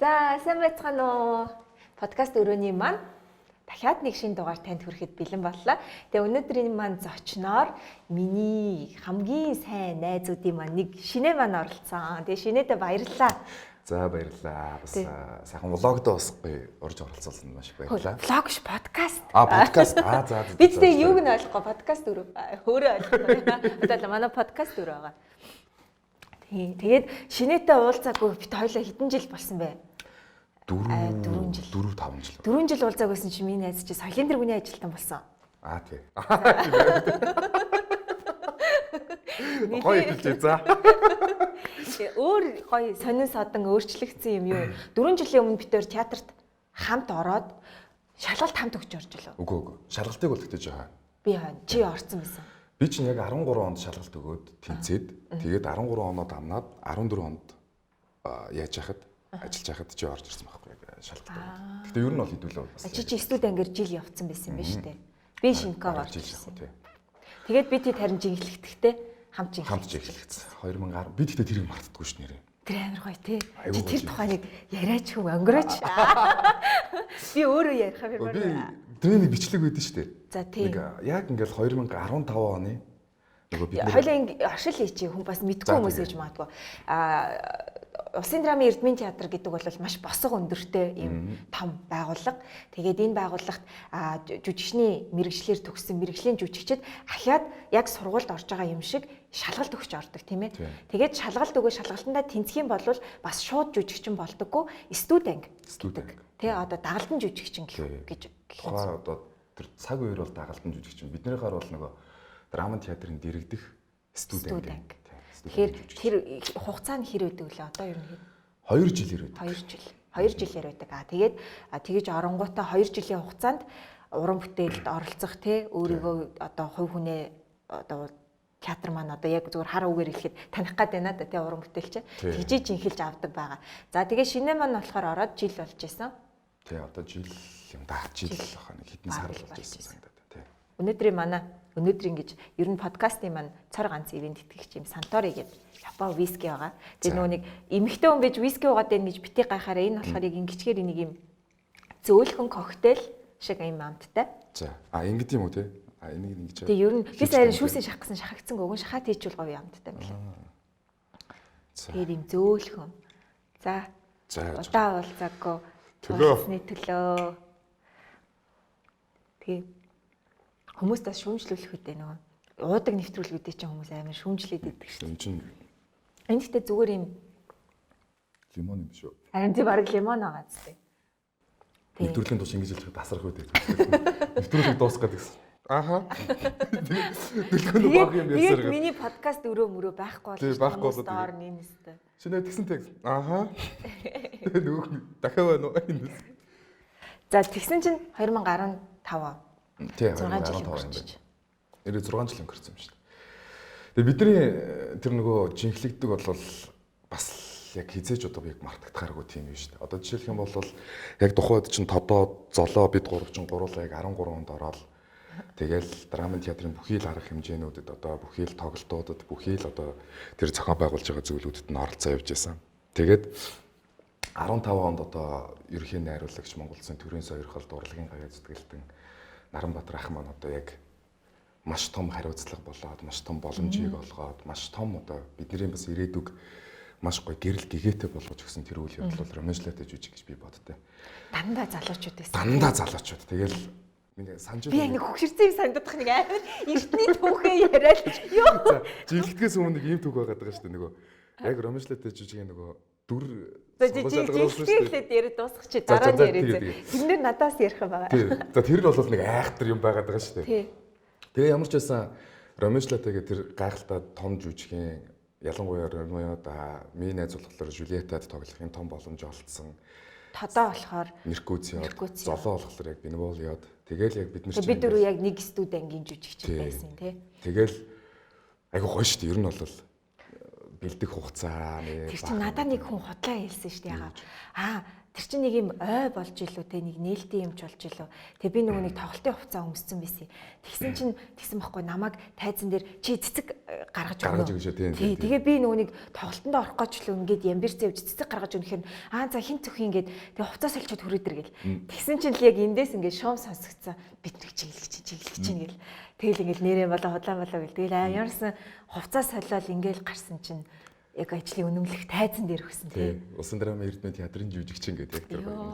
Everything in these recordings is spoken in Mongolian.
За сайн байцгаана уу? Подкаст өрөөний маань дахиад нэг шинэ дугаар танд хүрэхэд бэлэн боллоо. Тэгээ өнөөдрийн маань зочноор миний хамгийн сайн найзуудын маань нэг шинэ маань оролцсон. Тэгээ шинэдээ баярлалаа. За баярлалаа. Бас сайхан влогдоо бас гоё орж оролцуулсан маш их баярлалаа. Влог ш подкаст. Подкаст. За. Бид тэгээ юуг нь ойлгохгүй подкаст өөрөө ойлгохгүй. Одоо манай подкаст өөр байгаа. Тэгээд шинэтэй уулзаагүй бид хоёлаа хэдэн жил болсон бэ? 4 жил. 4 жил уулзааг байсан чи миний найз чи соёлын тэргүүний ажилтан болсон. Тий. Гоё хэлжээ за. Өөр гоё сонин садан өөрчлөгдсөн юм юу? 4 жилийн өмнө бид тээр театрт хамт ороод шалгалт хамт өгч орж илээ. Үгүй. Шалгалтыг бол тэгтэж байгаа. Би чи орсон байсан. Би чинь яг 13 онд шалгалт өгөөд тэнцээд тэгээд 13 оноо дамнаад 14 онд яаж яхад ажиллаж яхад чи орж ирсэн байхгүй яг шалгалт өгөөд. Гэтэ ер нь бол хэдүүлээ бас. Чи студ ангир жил явцсан байсан юм байна шүү дээ. Би шинкав орж ирсэн. Тэгээд бид харин жинхлэгдэхтэй хамт жинхлэгдсэн. 2010 бид гэтээ тэрийг мартдаггүй шүү нэрээ. Тэр амар гоё тий. Чи тэр тухайг яриач хүм өнгөрөөч. Би өөрөө ярихаа би байна. Тэрний нэг бичлэг байдсан шүү дээ. За тийм. Яг ингээл 2015 оны нөгөө бид хоёлаа ашил хийчих хүн бас мэдгүй хүмүүс гэж магадгүй. Улсын драмын Эрдмийн театр гэдэг бол маш босго өндөртэй юм том байгууллага. Тэгээд энэ байгууллагт жүжигчний мэрэгчлэр төгссөн мэрэгжлийн жүжигчид ахиад яг сургуульд орж байгаа юм шиг шалгалт өгч ордог тийм ээ. Тэгээд шалгалт өгөө шалгалтандаа тэнцэх юм бол бас шууд жүжигчин болдоггүй студент. Тэ одоо дагалдан жүжигчин гэж тухайн одоо тэр цаг үеэр бол дагалдан жүжигчин биднийхээр бол нөгөө драмын театрын дэрэгдэх студент. Тэгэхээр тэр хугацаа нь хэр өгдөг лээ одоо ер нь 2 жилээр өгдөг. 2 жилээр өгдөг. Тэгээд тэгэж оронгуудаа 2 жилийн хугацаанд уран бүтээлд оролцох те өөрийгөө одоо хувь хүнээ одоо театр маань одоо яг зүгээр хар үгээр хэлэхэд таних гад байна да те уран бүтээлч тэгжиж инхэлж авдаг байгаа. За тэгээд шинэ маань болохоор ороод жил болж исэн. Тий одоо жил юм даа жил баха нэг хэдэн сар л болж исэн санагдаад тий. Өнөөдрийн гэж ер нь подкастын маань цар ганц ивент итгэгч юм Сантори гэдэг Япон виски байгаа. Тэр нөгөө нэг эмэгтэй хүн байж виски уугаад байна гэж бити гайхаараа энэ болохоор яг ингэчгээр энийг юм зөөлхөн коктейл шиг юм амттай. За ингэдэм юм уу те? Энийг ингэж. Тэгээ ер нь би сая шүүсээ шахах гэсэн шахагдсан гогон шахаад хийчихвэл говь амттай юм байна. Тэгээд юм зөөлхөн. За удаа уулзаагүй төлөө. Тэгээ хүмүүс бас шүүмжлүүлэх үедээ нөгөө уудаг нэвтрүүлгүүдээ чинь хүмүүс амар шүүмжлээд идэг шүү дээ. Энэ гэхдээ зүгээр юм лимон юм шүү. Харин тий баг лимон байгаа зү. Нэвтрүүлгийн туш ингэж хэлэх тасрах үүдээ. Нэвтрүүлэг дуусгаад гэсэн. Ааха. Дэлгүүр баг юм ясаар. Тэгээд миний подкаст өрөө байхгүй бол доор нэмэстэй. Шинэ тэгсэн текст. Ааха. Тэгээд нөгөө дахиад байна уу? За тэгсэн чинь 2015 Тий 2015 юм байна. 96 жил өнгөрсөн юм шүү дээ. Тэгээ бидний тэр нөгөө жинхлэгдэг бол бас яг хизээж одоо яг мартагдахааргүй тийм юм шүү дээ. Одоо жишээлх юм бол яг тухайд чинь тодоо золоо бид гурав чинь гурлаа яг 13 онд ороод тэгэл драмын театрын бүхий л арга хэмжээнүүдэд одоо бүхий л тоглолтуудад бүхий л одоо тэр зохион байгуулж байгаа зүйлүүдэд нь оролцоо явж байсан. Тэгээд 15 онд одоо ерөнхий найруулагч Монгол Улсын төрийн сойрхол урлагийн гаяа зүтгэлтэн Наранбаатар ах маань одоо яг маш том хариуцлага болоод маш том боломжийг олгоод маш том одоо бидний бас ирээдүг маш гоё гэрэл гэгээтэй болгож өгсөн тэр үйл явдал бол романчлаатай жүжиг гэж би боддтой. Дандаа залуучууд байсан. Дандаа залуучууд. Тэгэл миний санаж би нэг хөвгөрцөн юм санагдах нэг амар эртний түүхээ яриад ёо. Жилтгэс өмнө нэг ийм түүх байгаад байгаа шүү дээ нөгөө яг романчлаатай жүжигийн нөгөө дүр жилтгэлээд яриад дуусах чи дараа нь яриад. Тэрнэр надаас ярих юм байгаа. Тийм. За тэр нь бол нэг айхтар юм байгаад байгаа шүү дээ. Тэгээ ямар ч байсан романчлаатайгээ тэр гайхалтай том жүжигийн ялангуяа Ромеод миний найз болохоор Жюлиетад тоглохын том боломж олцсон. Тодоо болохоор Меркуцио, золоо болохоор яг Бенволиод. Тэгэл яг бид нар бид дөрөв яг нэг студенгийн жүжигч байсан тий. Тэгэл айгу гоё шүү дээ. Ер нь бол бэлдэх хугацаа нэ. Тэр чинь надад нэг хүн худлаа хэлсэн шүү дээ ягаа. Тэр чинь нэг юм ой болж илүү те нэг нээлтийн юмч болж илүү. Тэгээ би нөгөө нэг тоглолтын хувцас өмссөн байсан. Тэгсэн чинь тэгсэн байхгүй намайг тайзан дээр чи цэцэг гаргаж өгнө. Тэгээ би нөгөө нэг тоглолтонд орох гэж л ингээд ямбирц явж цэцэг гаргаж өгнөх юм. За хин цөх ингээд тэгээ хувцас олчод хүрээдэр гэл. Тэгсэн чинь л яг эндээс ингээд шуум сонсгоцсон. Бид нэг чиглэж гэл. Тэгэл ингээд нэрээ болоо худлаа гэл. Тэгэл ямарсан хувцас солиол ингээд гарсан чинь яг ажлын үнэмлэх тайзан дээр өгсөн тий. Улсын драма эрдэнэ театрын жүжигчин гэдэг яг тэр гоё.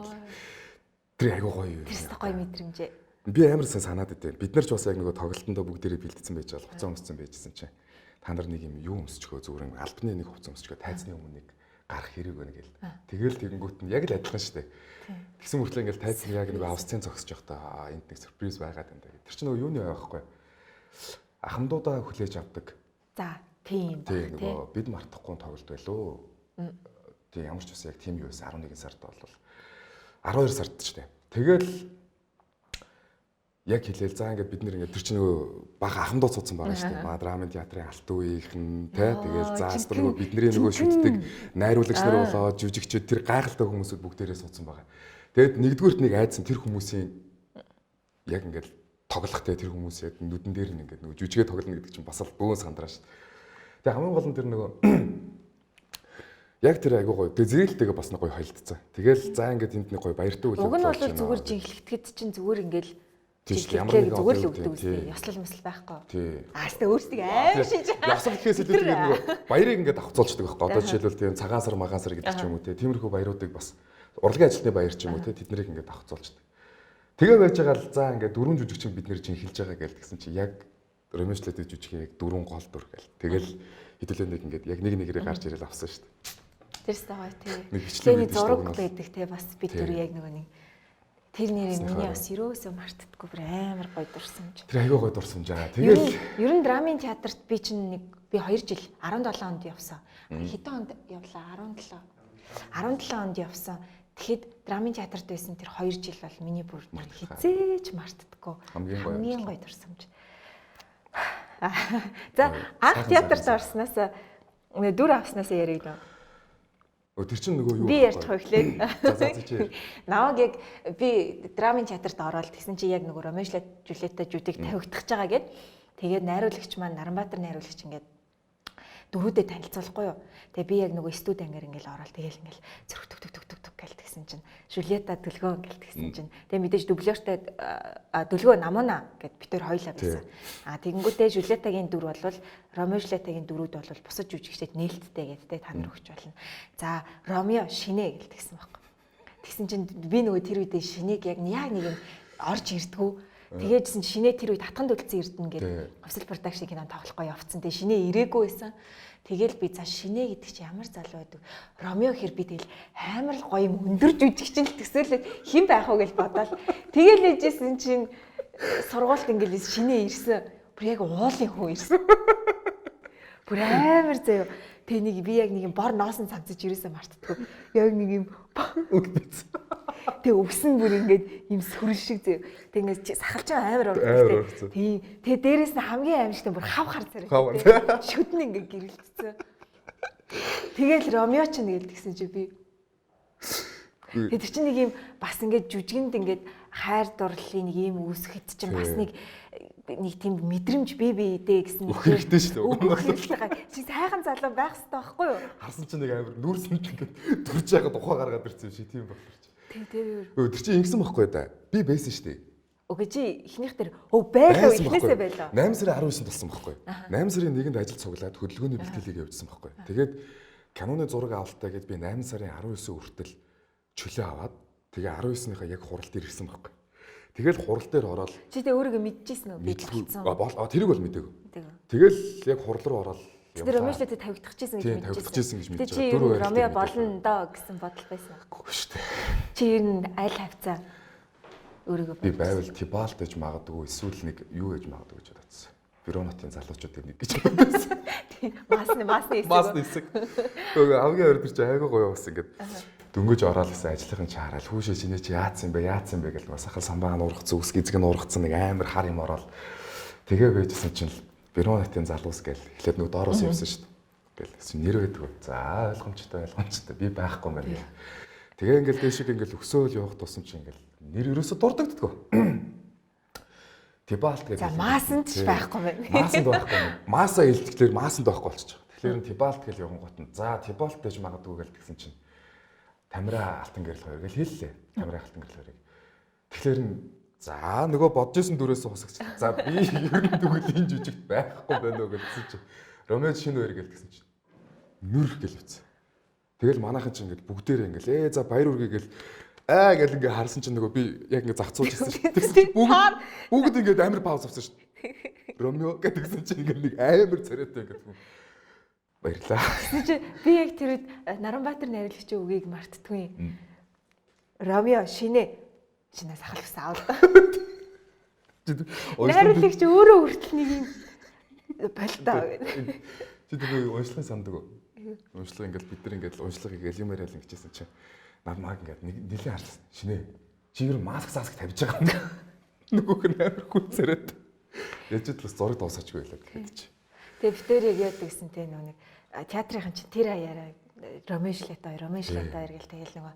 Тэр айгуу гоё. Тэр гоё мэдрэмжээ. Би амар сайн санаад идэв. Бид нар ч бас яг нөгөө тоглолтондоо бүгдээрээ бэлдсэн байж байгаа хуцаа өмссөн байжсэн чинь. Та нар нэг юм юу өмсчихөө зүгээр альбаны нэг хуцаа өмсчихөө тайзны өмнө нэг гарах хэрэг байна гэл. Тэгэл тэгэнгүүт нь яг л адилхан шүү дээ. Тэгсэн мөртлөө ингээл тайзны яг нэг авсцэн зогсож явахдаа энд нэг сюрприз байгаад байна. Тэр чинь нөгөө юуны байхгүй. Ахмадуудаа хүлээж авдаг. За тийм баг тийм. Бид мартахгүй тоглолт байлоо. Тийм ямар ч бас яг тийм юу байсан 11 сард бол 12 сард ч тийм. Тэгэл яг хэлээл за ингээд бид нэр ингээд тэр чинь нөгөө бага ахмадууд суудсан байгаа шүү дээ. Драмын театрын алт үеийнхэн тий. Тэгэл заас нөгөө бидний нөгөө шүтдэг найруулагч нар болоод жүжигчид тэр гайхалтай хүмүүсүүд бүгдээрээ суудсан байгаа. Тэгэд нэгдүгürt нэг айдсан тэр хүмүүсийн яг ингээд тоглохтой тэр хүмүүс яг нүдэн дээр нь ингээд нөгөө жүжигээ тоглоно гэдэг чинь бас л бөөн сандраа шүү дээ. Тэгээ хамгийн гол нь тэр нөгөө яг тэр айгуу гоё. Тэгээ зэрэлтэйгээ бас нэг гоё хойлдсон. Тэгэл за ингээд энд нэг гоё баяртай үйл явдал. Уг нь бол зүгээр жинхлэгтгэд чинь зүгээр ингээд тийм зүгээр л өгдөг үстэй. Ёслол мэсэл байхгүй. Аастай өөрсдөө аим шиж. Ёслол гэхээс илүү тэр нөгөө баярыг ингээд авцуулчдаг байхгүй. Одоо жишээлбэл тийм цагаан сар магаан сар гэдэг ч юм уу те. Тиймэрхүү баяруудыг бас урлагийн ажилтны баяр ч юм уу те. Тэднийг ингээд авцуулчдаг. Тэгээ байж байгаа л за ингээд дөрвөн жүжигчин бид нэр жинхэлж байгаа гэж тэгсэн чи яг ремешлэтэй жүжигийн яг дөрвөн гол дүр гэл. Тэгэл хэдүүлээ нэг ингээд яг нэг нэгээрээ гарч ирэл авсан шүү дээ. Тэр сая тий. Тэний зураг байдаг те бас бид түр яг нөгөө нэг тэр нэрийг миний бас ерөөсөө мартдаггүй бүр амар гоё дурсамж. Тэр айгүй гоё дурсамж аа. Тэгэл ер нь драмын театрт би чинь нэг 2 жил 17 онд явсан. Хэдэн онд явлаа? 17 онд явсан. Тэгэхэд драмын театрт байсан тэр 2 жил бол миний бүр хизээч мартдаггүй. Хамгийн гоё дурсамж. За анх театрт орсноос дүр авснаас яриг нөө. Тэр чинь нөгөө юу би ярьж хойлээ. Наваг яг би драмын театрт ороод тэгсэн чи яг нөгөө Ромео Жюльетта жүжиг тавигдах байгаа гэд. Тэгээд найруулагч маань Наранбаатар найруулагч ингээд дөрүүдээ танилцуулахгүй юу. Тэгээ би яг нөгөө студи ангиар ингээл ороод тэгэл ингээл зөрөг төг гэл тэгсэн чинь Жюльетта дөлгөө гэл тэгсэн чинь тэгээ мэдээж дублёртай дөлгөө намуна гэд би тэр хоёлаа байсан. Тэгэнгүүтээ Жюльеттагийн дүр бол Ромео Жюльеттагийн дүрүүд бол бусад жүжигчдэд нээлттэй гэдтэй та нар өгч болно. За Ромео шинэ гэл тэгсэн байхгүй. Тэгсэн чинь би нөгөө тэр үедээ шинийг яг нэг юм орж ирдгүү. Тэгээжсэн шинэ тэр үед татхан төлцсөн эрдэнэ гэдэг официал продакшн кинонд тоглохгүй явцсан. Тэгээ шинэ ирээгүй байсан. Тэгэл би за шинэ гэдэг чи ямар залуу байдаг. Ромео хэр би тэгэл амар л гоё юм өндөр жүжигчин л төсөөлөд хэн байх вэ гэж бодоод тэгэл ээжсэн чинь сургуульд ингээл шинэ ирсэн. Бүр яг уулын хүн ирсэн. Бүр амар заяа. Тэ нэг би яг нэг юм бор ноосон цамцаж ирээсээ мартдаггүй. Яг нэг юм өгдөц. Тэг өвсөн бүр ингээд юм сүрэл шиг заяа. Тэг ингээд сахалж амар урдтай. Тийм. Тэг дээрээс нь хамгийн аимшигтай бүр хав хар царай. Шүдэн ингээд гэрэлтсэн. Тэгэл Ромео ч нэг тэгсэн чи би. Тэг тэр чинь нэг юм бас ингээд жүжигэнд ингээд хайр дурлалын нэг юм үүсгэхэд чинь бас нэг тийм мэдрэмж бие дээ гэсэн үг хэрэгтэй шүү дээ. Чи сайхан залуу байх хэрэгтэй байхгүй юу? Харсан чинь нэг амар нүүрсэнд ингээд төрж байгаад ухаа гаргаад ирсэн юм шиг тийм болохоор чи. Тэр чинь ингэсэн байхгүй да. Би байсан шүү дээ. Окей чи эхнийх дээр байлаа эхнээсээ байлаа. 8 сарын 19-нд болсон байхгүй. 8 сарын 1-нд ажил цуглаад хөдөлгөөний бэлтгэлийг явуулсан байхгүй. Тэгээд киноны зураг авалтаа гэд би 8 сарын 19 хүртэл чөлөө аваад тэгээ 19-ныхаа яг хуралд ирсэн байхгүй. Тэгэл хурал дээр ороод чи тэ өөрийгөө мэдчихсэн үү? Мэдсэн. Тэрийг бол мэдээгүй. Тэгэл яг хурал руу ороод тэр Ромеотэй тавигдчихжсэн гэж мэдчихсэн. Тавигдчихжсэн гэж мэдчихсэн. Чи Ромео болно доо гэсэн бодол байсан. Үгүй шүү дээ. Чи ер нь аль хавцаа өөрийгөө би байвал Тибалт гэж магадгүй эсвэл нэг юу гэж магадгүй гэж бодсон. Веронатын залуучуудын нэг гэж бодсон. Масны хэсэг. Нөгөө авгийн хоёр тэр чи айгаа гоё бас ингээд дөнгөж ороод гэсэн ажлынхан чи хараад хүүшээ чиний чи яатсан бэ гэж бас ахал самбаа нуургацсан үс гизэг нуургацсан нэг амар хар юм ороод тэгээ байжсэн чинь Веронатын залуус гэл эхлээд нөгөө доороос явсан шүү дээ. гэл нэр байдаг. За ойлгомжтой би байхгүй мэн гэл. Тэгээ ингээл дэшиг ингээл өсөөл явах тусам чи ингээл нэр ерөөсө дурдагддаг. Тибалт гэдэг. За маасанд ч байхгүй байна. Маасанд байхгүй. Мааса илтгэхээр маасанд байхгүй болчих. Тэгэхээр тибалт гэж явгангууд нь за тибалт гэж магадгүй гэл тэгсэн чинь Тамира алтан гэрэл хоёр гэл хэллээ. Тамира алтан гэрэл хоёрыг. Тэгэхээр за нөгөө бодож исэн дүрээс хусагч. За би ер нь тэгвэл энэ жижигт байхгүй байна уу гэсэн чинь Ромео шинэ хоёр гэл гэсэн чинь нүр гэл үтсэн. Тэгэл манайхан чинь ингээд бүгдээрээ ингээл за баяр үргээ гэл гэл ингээ харсан чинь нөгөө би яг ингээ загцуулж ирсэн шүү. Тэгсэн чинь бүгд ингээд амар пауз авсан шүү. Ромео гэдгсэн чинь ингээ нэг амар царайтай ингээ баярлаа. Би яг тэр Наранбаатар найруулагчийн үгийг мартдаггүй. Ромео шинээс ахал ус аавал. Найруулагч өөрөө хүртэл нэг юм болтоо гэдэг. Чи тэр уншлагын санддаг уу? Уншлага ингээл бид нар ингээл уншлагыг ялимаар ял ингэжсэн чинь намайг ингээд нэлээд харлаа. Шинэ. Чи ер нь маск тавьж байгаа юм. Нөгөөх нь амар хүнсэрээд. Яаж ч бас зураг дуусаачгүй байлаа гэхэд чи. Тэгээ битээр яг гэсэн те нэг театрын чинь тэр хаяараа Ромео Жилета хоёр гэл тэгэл нөгөө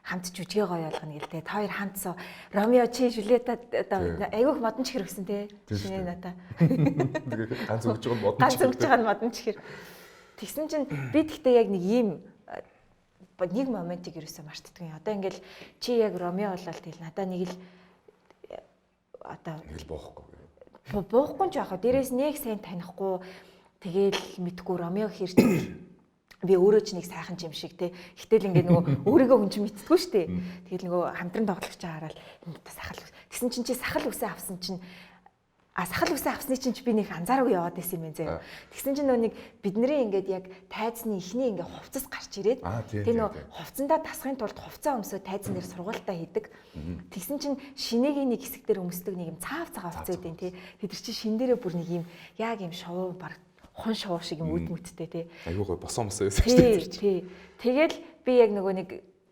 хамт жүжигээ гоё болгоно гэл те хоёр хамтсаа Ромео чи Жилета одоо айгүйх модон чихэр гэсэн те шинэ надаа. Тэгээ ганц өгж байгаа нь модон чихэр. Тэгсэн чинь би тэгтээ яг нэг ийм нэг моментиг ерөөсөө мартдаггүй. Одоо ингээл чи яг Ромео болол тэгэл надаа нэг л одоо нэг л боохгүй. Боохгүй ч яах вэ? Дээрээс нэг сайн танихгүй тэгэл мэдгүй Ромео хэрч би өөрөө ч нэг сайхан юм шиг те. Гэтэл ингээ нөгөө өөрийгөө хүн чинь мэдтгүй шүү дээ. Тэгэл нөгөө хамтран тоглогч хараад сахал. Тэгсэн чинь чи сахал үсээ авсан чинь сахал үсээ авсны чинь би нэг анзаараагүй яваад байсан юм заяа. Тэгсэн чинь нөгөө нэг бидний ингээд яг тайзны ихний ингээ хувцас гарч ирээд тэгээ нөгөө хувцсандаа тасахын тулд хувцаа өмсөө тайзан дээр сургуультаа хийдэг. Тэгсэн чинь шинэгийн нэг хэсэг дээр өмсдөг нэг юм цаав цагаа хувцас үүдэн тий. Тэд чи шин дээрээ бүр нэг юм яг юм шоу баг хон шоу шиг юм үд мүттэй тий. Айгуу гой босоо мосоо байсан шүү дээ. Тий. Тэгэл би яг нөгөө нэг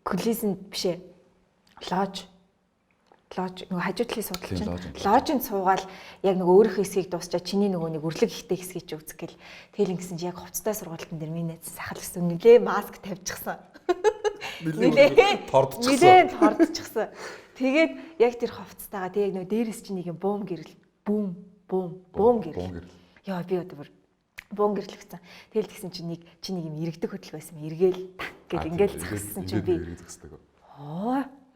кулисэнд бишээ лож нөгөө хажуу талын судалж чинь ложинд суугаал яг нөгөө өөрийнхөө хэсгийг дуусчаа чиний нөгөө нэг өрлөг ихтэй хэсгийг ч үзэх гэл тэгэл ингэсэн чи яг хувцастай сургалтын дээр миний найз сахал өсөн нилээ маск тавьчихсан. Нилээ тордчихсан. Тэгээд яг тэр хувцастайгаа тэг яг нөгөө дээрээс чи нэг юм бум гэрэл гэрэл. Яа би одоо бүр бум гэрэл гэсэн. Тэгэл тэгсэн чи нэг юм иргэдэг хөдөлгөөн байсан. Эргээл гэл ингээл загссан чи би.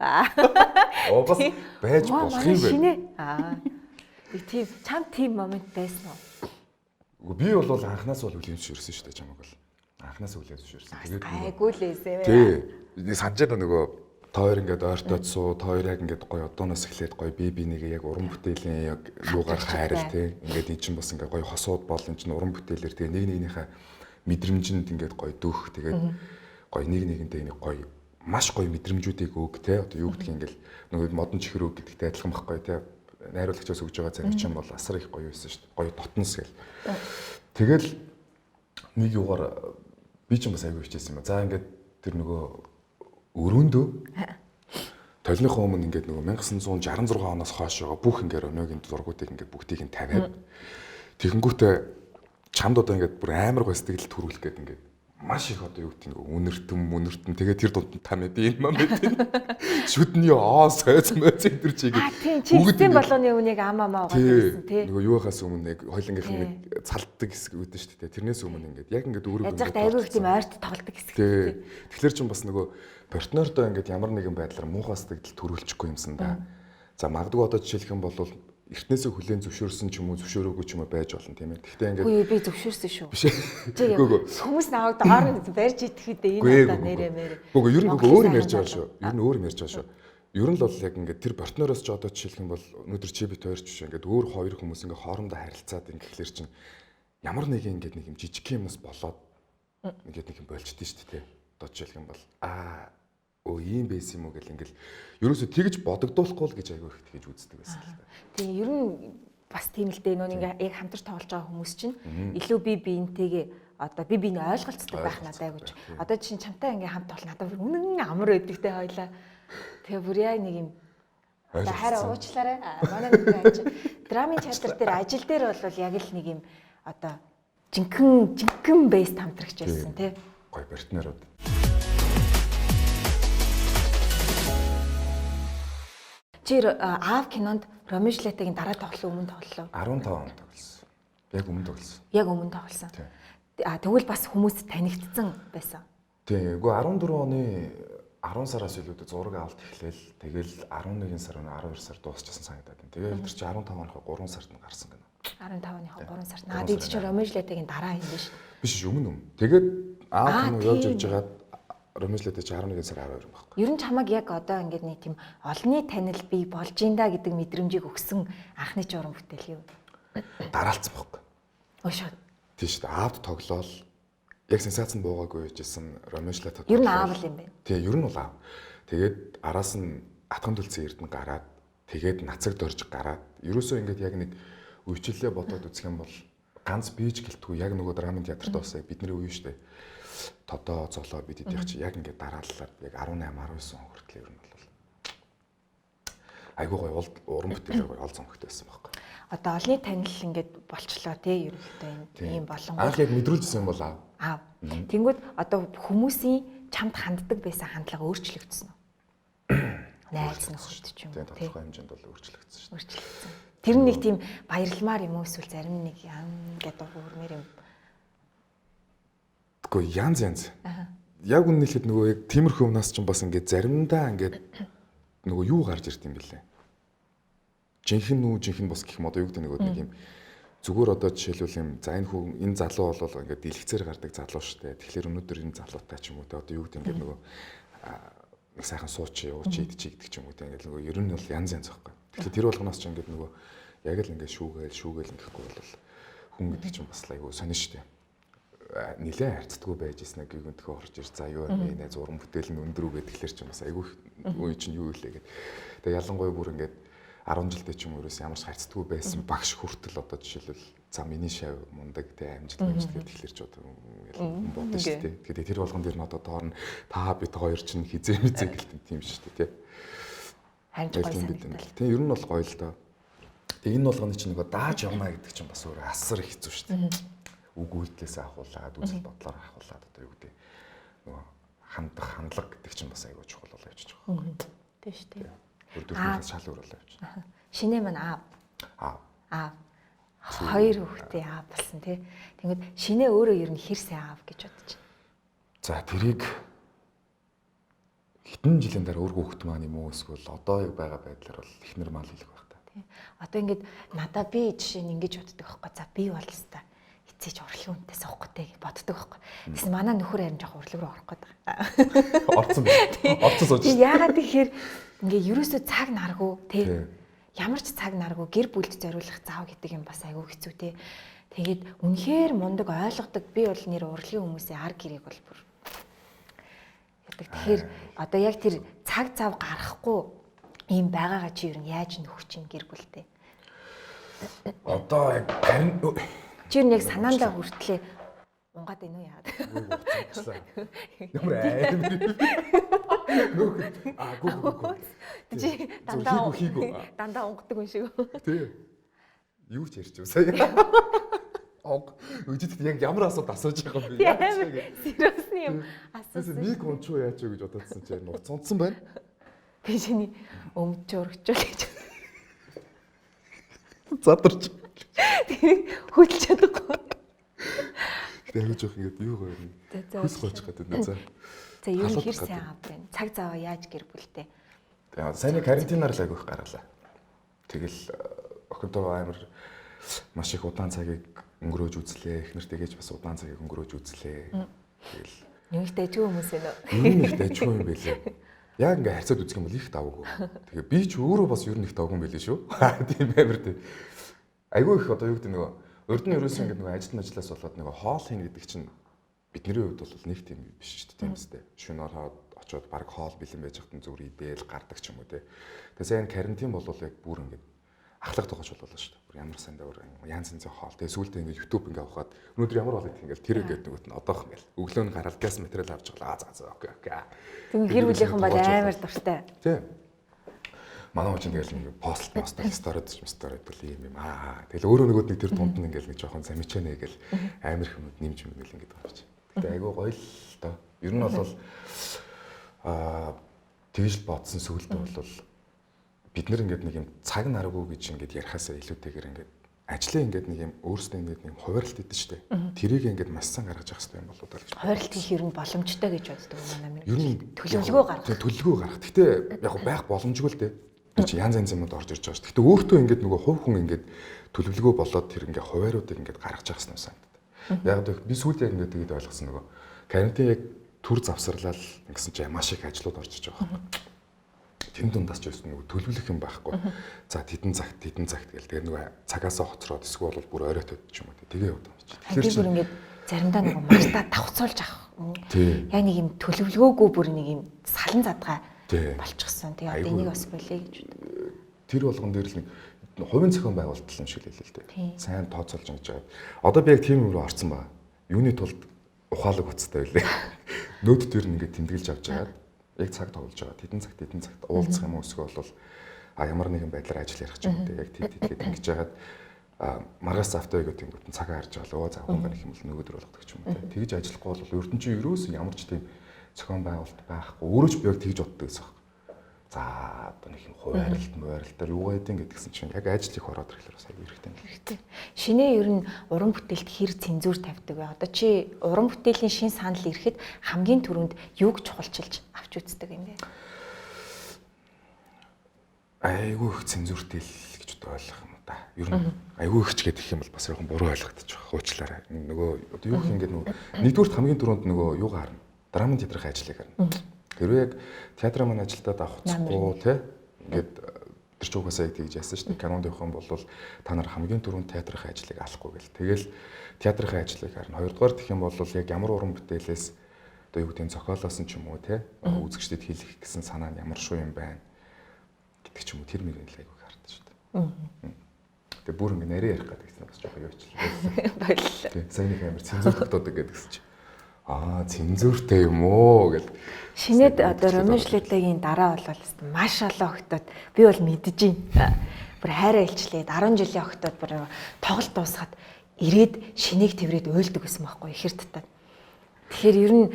Бас байж болох юм байна. Тийм чам тийм момент байсан уу? Би бол анханаас бол үлээн зөвшөөрсөн шүү дээ чамаг бол. Анханаас үлээн зөвшөөрсөн. Гайгүй л эсэ. Тий. Санаж байгаа нөгөө та хоёр ингээд ойртоод суу, та хоёр яг ингээд гоё одооноос эхлээд гоё би нэг яг уран бүтээлийн яг юугаар хайрал тий. Ингээд эн чинь бас ингээд гоё хосууд бол эн чинь уран бүтээлэр тий нэг нэгнийхээ мэдрэмжинд ингээд гоё дүүх тэгээд гоё нэг нэгэндээ нэг гоё маш гоё мэдрэмжүүдийг өг те одоо юу гэдгийг ингээл нөгөө модон чихэр өг гэдэгтэй адилхан байхгүй те найруулагчаас өгж байгаа зарим чинь бол асар их гоё байсан шүү дээ гоё дотнос гэл тэгэл нэг юугаар би ч бас аягүй хичээсэн юм. За ингээд тэр нөгөө өрөөндөө толныхоо өмнө ингээд нөгөө 1966 оноос хойш байгаа бүх ингээд Ромеогийн зургуудыг ингээд бүгдийг нь тавиад тэгэнгүүтээ чамд одоо ингээд бүр амар гоё сэтгэл төрүүлэх гээд ингээд маш их одоо юу гэдэг нэг үнэртэн тэгээд тэр дунд та мэд энэ маа мэд шүдний сойц мөц энэ чигээ бүгд болгоны өмнө яг амаа байгаа гэсэн тий нөгөө юухаас өмнө яг хойлонгийнх нь цалддаг хэсэг үүдэн шүү дээ тэрнээс өмнө ингээд яг ингээд өөрөө яаж айгүй их тийм ойрт тоглодог хэсэг тий тэгэхээр ч бас нөгөө партнердоо ингээд ямар нэгэн байдлаар муухай сэтгэл төрүүлчихгүй юмсан да за магадгүй одоо жишээлх юм бол эртнээсээ хүлээн зөвшөөрсөн ч юм уу зөвшөөрөөгүй ч юм уу байж болно тийм ээ. Гэхдээ ингээд үгүй би зөвшөөрсөн шүү. Хүмүүс наваг доор нь барьж идэхэд энэ одоо нэрээ мэрээ. Үгүй ер нь өөр юм ярьж байгаа шүү. Ер нь өөр юм ярьж байгаа шүү. Ер нь бол яг ингээд тэр партнероос ч одоо жишээлх юм бол өнөөдөр чи бит хоёр ч биш ингээд өөр хоёр хүмүүс ингээд хоорондоо харилцаад ингээд чинь ямар нэг ингээд нэг юм жижиг юмнаас болоод ингээд нэг юм болчихдээ шүү дээ. Одоо жишээлх юм бол ийм байсан юм уу гэл ингээл ерөөсө тэгж бодогдуулахгүй л гэж айгүй их тэгж үздэг байсан л та. Тийм ер нь бас тийм л дээ нөө ингээ яг хамтарч тоглож байгаа хүмүүс чинь илүү би биентэйгээ одоо би биений ойлголцдог байх надад айгууч. Одоо чинь чамтай ингээ хамт бол надад үнэн амар байдаг те хоёлаа. Тэгээ бүр яг нэг юм хараа уучлаарай. Манай нэг драмын театр дээр ажил дээр бол яг л нэг юм одоо жинхэнэ бейс хамтрагч байсан тий. Гоё партнерууд. Чи Аав кинонд Ромео Жилетигийн дараа тоглолоо өмнө тоглолоо. 15 онд тоглосон. Яг өмнө тоглосон. Яг өмнө тоглосон. Тэгвэл бас хүмүүс танигдсан байсан. Тийм. Үгүй 14 оны 10 сараас илүүтэй зураг авалт эхлээл тэгэл 11 сар 12 сар дуусчихсан санагдаад байна. Тэгээд тэр чи 15 оны 3 сард нь гарсан гэнэ. 15 оны 3 сард. Бид чи Ромео Жилетигийн дараа юм биш. Биш өмнө. Тэгээд Аав кино явж явжгаад Ромео Жилетти чи 11 сар 12 байхгүй. Ер нь чамаг яг одоо ингээд нэг тийм олонний танил бий болж ин да гэдэг мэдрэмжийг өгсөн анхны ч уран бүтээл юу? Дараалцсан байхгүй. Ошоо. Тийм шүү дээ. Аавд тоглоол яг сенсацнд буугаагүй байжсэн Ромео Жилетти. Ер нь аав л юм байна. Тийм, ер нь бол аав. Тэгээд араас нь атган төлцөн эрдэнэ гараад тэгээд нацаг дорж гараад ерөөсөө ингээд яг нэг үечлэлээ бодоод үзэх юм бол ганц бийж гэлтгүй яг нөгөө драмын театрт бас бидний үе шүү дээ. Тодоо золоо бид идэх чи яг ингээд дарааллаад яг 18 19 он хүртэл ер нь бол айгуу гоё уран бүтээл гоё ол зөнгөтэй байсан байхгүй. Одоо олонний танил ингээд болчлоо тий ерөнхийдөө ийм болон анх яг мэдрүүлжсэн юм бол аав. Тэнгүүд одоо хүмүүсийн чамд ханддаг байсан хандлага өөрчлөгдсөн үү? Найз нөхөд ч юм уу тий. Тодорхой хэмжээнд бол өөрчлөгдсөн шүү дээ. Өөрчлөгдсөн. Тэр нэг тийм баярламаар юм уу эсвэл зарим нэг гэдэг өөрмөр юм. Гэхдээ янз. Яг үнэ хэлэхэд нөгөө яг тиймэрхүү юмнаас ч бас ингээд заримдаа ингээд нөгөө юу гарч ирд юм бэлээ. Жинхэнэ бос гэх юм одоо юу гэдэг нэг юм зүгээр одоо жишээлбэл юм за энэ залуу бол ингээд дэлгэцээр гардаг залуу шүү дээ. Тэгэхээр өнөөдөр энэ залуутай ч юм уу те одоо юу гэдэг ингээд нөгөө нэг сайхан сууч идчих гэдэг ч юм уу те ингээд нөгөө ер нь бол янз байхгүй. Тэгэхээр тэр болгоноос ч ингээд нөгөө яг л ингээд шүүгээл ингэхгүй бол хүн гэдэг чинь бас айгүй сонир шүү дээ. Нилээ харьцдаггүй байж ирсэн гэгэнтхөө орж ир за юу вэ нэ зураг бүтээл нь өндөр үү гэхэлэр чинь бас айгүй үе чинь юу илээ гэдэг. Тэгээ ялангуяа бүр ингээд 10 жилдээ ч юм уу ерөөс ямар ч харьцдаггүй байсан багш хүртэл одоо жишээлбэл за миний шав мундаг те амжилт гэхэлэр ч одоо бодсон шүү дээ. Тэгэхээр тэр болгон дээр нь одоо доор нь та бид хоёр чинь хизээ гэлтэн тийм шүү дээ те. Харин гоё санагдал. Тийм ер нь бол гоё л доо. Тэгээ энэ болгоны чинь нөгөө дааж явна гэдэг чинь бас өөрөө асар хэцүү шүү дээ. Үг үйлдэлээс ахуулаад үзэл бодлоор ахуулаад одоо юу гэдэг нөгөө хандлага гэдэг чинь бас аягүй чухал болоо явж байгаа. Тийм шүү дээ. Өөрөөр шал өөр болоо явж байгаа. Шинэ маань аав. Хоёр хүүхдээ аав болсон тий. Тэгмэд шинэ өөрөө ер нь хэр сайн аав гэж бодож байна. За тэрийг хэдэн жилийн дараа өөр хүүхэд маань юм уу эсвэл одоо яг байгаа байдлаар бол ихнэр мал хэлэх байх та. Одоо ингээд надаа би жишээ нь ингэж боддог байхгүй. За би бол хэвээр эцэж урлагийн үнэтэйс авахгүй гэж боддог байхгүй. Тэгсэн манай нөхөр харин жоох урлаг руу орох гээд байгаа. Орцсон байна. Орцсон сууж. Яагаад тэгэхээр ингээ ерөөсөө цаг наргуу тий. Ямар ч цаг наргуу гэр бүлд зориулах заав гэдэг юм бас айгүй хэцүү тий. Тэгээд үнэхээр мундаг ойлгодог би бол нэр урлагийн хүмүүсийн ар гэрийг бол бүр яадаг. Тэгэхээр одоо яг тэр цаг зав гаргахгүй ийм байгаагаа чи ер нь яаж нөхөх чинь гэр бүлтэй. Одоо яг чи нэг санаандаа хүртлээ унгаад байна уу яагаад? Ямар аим. Гүү. Чи дандаа унгадаг юм шиг. Тий. Юу ч ярьж байгаа сая. Үжид яг ямар асуулт асууж байгаа юм бэ? Сериусны юм асуусан. Нэг унчуу яаж вэ гэж бодоодсэн чинь нуц унтсан байна. Би чиний өмч өргөчөл гэж. Задарч. Хөдлөж чадахгүй. Тэгээд жоох ингэж юу гоё юм. Хөс гоож гэдэг нь за. За ер нь хэр сайн аав вэ? Цаг заваа яаж гэр бүлтэй? Тэгээ сайн карантинаар л агиох гаргалаа. Тэгэл охинтойгоо амар маш их удаан цагийг өнгөрөөж үзлээ. Эхнэр тэгэж бас удаан цагийг өнгөрөөж үзлээ. Тэгэл нэг их дэжгүй хүмүүс байна уу? Юу нэг дэжгүй юм бэлээ. Яг ингээ харьцаад үзэх юм бол их давгүй. Тэгээ би ч өөрөө бас ер нь их давгүй юм бэлээ шүү. Тийм амар тийм. Айгүй их одоо юу гэдэг нөгөө урд нь ерөөсөө ингээ нөгөө ажиллаж болоод нөгөө хоол хийн гэдэг чинь бидний хувьд бол нэг тийм биш шүү дээ. Тийм үстэй. Шөнө ороод очоод баг хоол бэлэн байж хатан зүгээр идэл гардаг ч юм уу те. Тэгээ сайн карантин бол яг бүр ингээ ахлах тогооч боллоо шүү дээ. Бүр ямар сайн дэвэр янз янзын хоол. Тэгээ сүүлдээ ингээ YouTube ингээ авахад өнөөдөр ямар хоол идэх ингээл тэр гэдэг нөгөөт нь одоох ингээл өглөө нь гараад газ материал авч байгаа. За окей. Тэгвэл гэр бүлийнхэн бол амар дуртай. Тийм. Манай хүн тэгэл нэг пост сторид гэл юм аа. Тэгэл өөрөө нөгөөд нэг тэр тунд нь ингээл нэг жоохон замичанэ гэл амар хүмүүс нэмж мэгэл ингээд байгаа чи. Гэтэ айгүй гоё л доо. Ер нь бол тэгж бодсон сүгэлдээ бол бид нэр ингээд нэг юм цаг наргүй гэж ингээд ярихаасаа илүүтэйгээр ингээд ажлын ингээд нэг юм өөрсдөө ингээд нэг хуваарлт идэв штэ. Тэрийг ингээд маш сайн гаргаж явах хэрэгтэй юм болоо даа гэж. Хуваарлт хийх ер нь боломжтой гэж боддог манай минь. Ер нь төлөвлөгөө гаргах. Төлөвлөгөө гаргах. Гэтэ яг байх боломжгүй л дээ. Тэр чи янз янз юмуд орж ирж байгаа шүү. Гэтэ өөртөө ингээд нөгөө хувь хүн ингээд төлөвлөгөө болоод тэр ингээд хувааруудыг ингээд гаргаж явах хэрэгтэй санагдав. Яг л би сүүлд яг ингээд тэгээд ойлгосон нөгөө карантин яг төр завсарлал гэсэн чинь маш их ажлууд орж иж байгаа байхгүй. Тэн дундаас ч байсан нөгөө төлөвлөх юм байхгүй. За тэдэн цагт гэл тэгээд нөгөө цагаасаа хоцроод эсвэл бол бүр оройтой ч юм уу тэгээ яваад байгаа чинь. Тэгэхээр бүр ингээд заримдаа нөгөө мартаа давхцуулж авах. Яг нэг юм төлөвлөгөөгүй бүр нэг юм салан задгаа болчихсон. Тэгээ одоо энийг бас болъё гэж боддог. Тэр болгон дээр л нэг хувийн зохион байгуулалт юм шиг л хэлээ л дээ. Сайн тооцоолж ингэж байгаа. Одоо би яг тийм юм руу орсон ба. Юуны тулд ухаалаг уцтай байлээ. Нөөд төр ингээд тэмдэглэж авч байгаа. Яг цаг тоглож байгаа. Тэдэн цагт уулзах юм уу эсвэл бол ямар нэгэн байдлаар ажил ярих ч юм уу. Яг тэгээд ингэж яагаад маргаас автаа гэдэг юм бүтэн цагаа харж байгаа л завхан гэх юм бол нөгөөдөр болгодог ч юм уу. Тэгж ажиллахгүй бол ертөнцийн ерөөс ямар ч тийм зохион байгуулалт байхгүй. Өөрөө ч би яг тэгж боддог гэсэн юм. За одоо нэг юм хуваарлтаар юу гэдэг гэдгсэн чинь яг ажил их ороод ирэхлээр бас аягүй хэрэгтэй. Шинэ ер нь уран бүтээлд хэр цензуур тавьдаг вэ? Одоо чи уран бүтээлийн шин санал ирэхэд хамгийн түрүүнд юуг чухалчилж авч үздэг юм бэ? Айгүй их цензууртэй л гэж ойлгох юм да. Ер нь айгүй ихч гэдэг юм бол бас яг буруу ойлгогдож байгаа. Хуучлаарай. Нөгөө одоо юу гэх ингээд нөгөө нэгдүгürt хамгийн түрүүнд нөгөө юугаар харна. Драмын театрын ажлыг харна. Хэрвээ яг театрын маань ажилдаа давхцахгүй тий ингээд тэр ч угаасаа яг тэгж яасан шүү дээ. Канонд явах юм бол та нар хамгийн түрүүнд театрын ажлыг алахгүй гэл. Тэгэл театрын ажлыг харна. Хоёрдугаар гэх юм бол яг ямар уран бүтээлээс одоо юу гэдэг нь зохиолоос нь ч юм уу тий үзэгчдэд хэлэх гэсэн санаа нь ямар шуу юм байна гэдэг ч юм уу тэр мөрийг л айгүй хардаг шүү дээ. Тэгээ бүр ингэ нарийн ярих гэдэг чинь бас жоохон юу ч л баярлалаа. Тий сайн нэг амар цензур тогтоодог гэдэгс чинь. Цензуртэй юм уу гэл. Шинэд одоо Ромео-Жюльеттагийн дараа бол маш олон октод би бол мэдэж байна. Бүр хайраа илчлээд 10 жилийн октод бүр тоглолт дуусгаад ирээд шинийг тэрвэрэд уйлдаг гэсэн байхгүй ихэр татаад. Тэгэхээр ер нь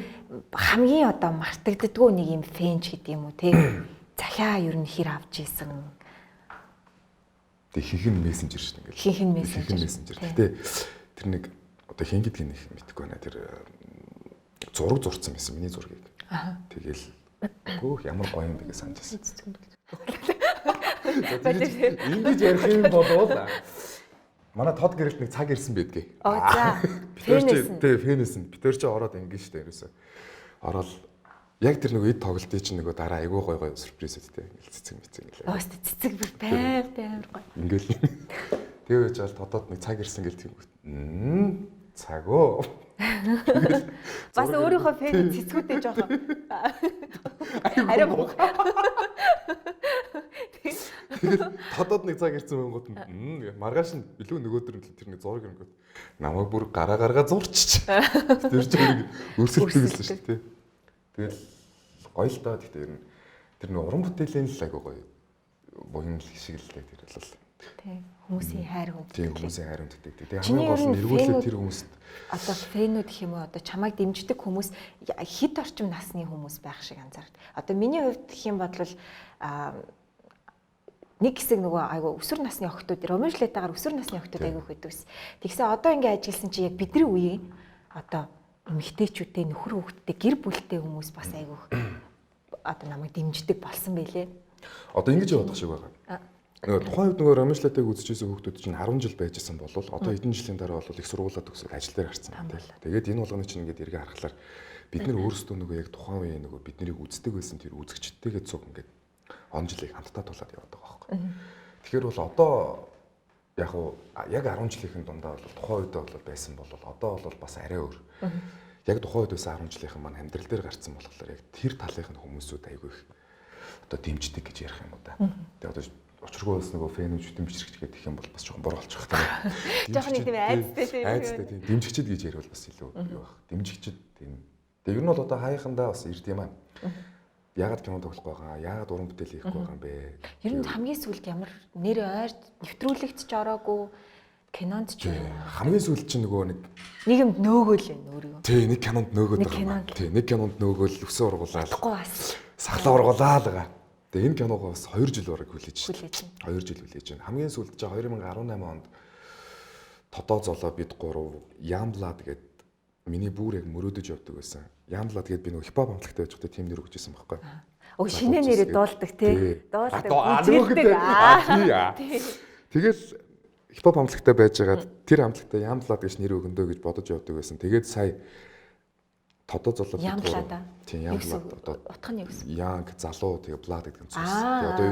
хамгийн одоо мартагддаггүй нэг юм фэнч гэдэг юм уу те. Захиа ер нь хэр авч ийсэн. Тэг хинхэн мессенжер шүү дээ. Хинхэн мессенжер. Гэтэ тэр нэг одоо хин гэдгийг нэг мэдэхгүй байна. Тэр зураг зурцсан байсан миний зургийг. Тэгэл гөөх ямар гоё юм бэ гэж санаж байсан. Ингэж ярих юм болов уу? Манай тод гэрэлт нэг цаг ирсэн байдгийг. За. Фэнэсэн. Битэр чи ороод ингэ штэ ерөөсөө. Ороод яг тэр нэг эд тоглолтын чинь нөгөө дараа айгүй гоё сюрприз өгдөө. Ингээл цэцэг гэлээ. Цэцэг бүр байнга амар гоё. Ингээл тэгэж бол тодод нэг цаг ирсэн гэл тийм. Цаг оо. Бас өөрийнхөө фэн цэцгүүдээ жоохон арай боо. Тэгээд тодод нэг цаг ирсэн байнгут маргааш нь илүү нөгөөдөр нь тэр нэг зураг ирэнгүүт намайг бүр гараа зурчих. Тэр чинь өрсөлдөгсөн шүү дээ. Тэгэл гоё л доо гэхдээ ер нь тэр нэг уран бүтээлийн л айгу гоё буян шиг л тэр бол. Тийм хүмүүсийн хайр хүнддэг. Тийм хүмүүсийн хайр хүнддэг. Тэгээ хамгийн гол нь эргүүлээ тэр хүмүүст одоо фэнүүд гэх юм уу одоо чамайг дэмждэг хүмүүс хэд орчим насны хүмүүс байх шиг анзаардаг. Одоо миний хувьд гэх юм бол нэг хэсэг нөгөө айгу өсвөр насны охтууд Ромео-Жюльеттагаар өсвөр насны охтууд айгу их байдаг. Тэгсэн одоо ингээ ажилласан чи яг бидний үеийн одоо эмэгтэйчүүдтэй нөхөр хүүхэдтэй гэр бүлтэй хүмүүс бас айгу одоо намайг дэмждэг болсон байлээ. Одоо ингэж явах шиг байгаа. Нөгөө тухайн үед нөгөө Ромео-Жюльеттагийг үзчихсэн хүүхдүүд чинь 10 жил байжсэн бол одоо хэдэн жилийн дараа бол их сургуулаа төгсөөд ажил дээр гарсан байна. Тэгээд энэ болгоны чинь ингээд эргээ харахаар бид нар өөрсдөө нөгөө яг тухайн үеийн нөгөө бид нарыг үздэг байсан тэр үзэгчдтэйгээ цуг ингээд он жилийг хамтдаа тулаад яваад байгаа байхгүй. Тэгэхээр бол одоо яг яг 10 жилийн дундаа бол тухайн үедээ бол байсан бол одоо бол бас арай өөр. Яг тухайн үед байсан 10 жилийн маань амьдрал дээр гарсан болохоор яг тэр талынх нь хүмүүсүүд айгүй их одоо дэмждэг гэж ярих юм уу да. Тэгээд одоо учиргүй бас нөгөө фэнүүд дэмжигч гэдэг юм бол бас жоохон буруу болчих таа. Жоохон нэг тийм айцтай тийм дэмжигчд гэж ярил бас илүү юу баг. Дэмжигчд тийм. Тэгээ ер нь бол одоо хааяхандаа бас ирд юм аа. яагаад кино тоглох байгаа? Яагаад уран бүтээл хийх байгаа юм бэ? Ер нь хамгийн сүүлд ямар нэр ойр нэвтрүүлэгт ч ороогүй кинонд ч хамгийн сүүлд чинь нөгөө нэг юмд нөөгөөл байна өөрийгөө. Тий, нэг кинонд нөөгөөд байгаа юм. Тий, нэг кинонд нөөгөөл өсөн ургуулаад. Сахлаа ургуулаад байгаа. Тэгээ энэ киногоо бас 2 жил бараг хүлээж байна. 2 жил хүлээж байна. Хамгийн сүүлд чинь 2018 онд Тодоо золоо бид гурав Ямблад гээд миний бүр яг мөрөөдөж явдаг байсан. Ямблад гээд би нөгөө хипхоп амтлагтай байж байхдаа тим нэр өгчээсэн байхгүй. Өө шинэ нэрээ дуулдаг тий. Дуулдаг. Тэгэл хипхоп амтлагтай байж байгаад тэр амтлагтай Ямблад гэж нэр өгөндөө гэж бодож явдаг байсан. Тэгээд сая Тодоо золоо бид гурав. Тийм Ямблад одоо утга нь юу гэсэн? Янг залуу тэгээ блад гэдэг нь зүс. Тэгээ одоо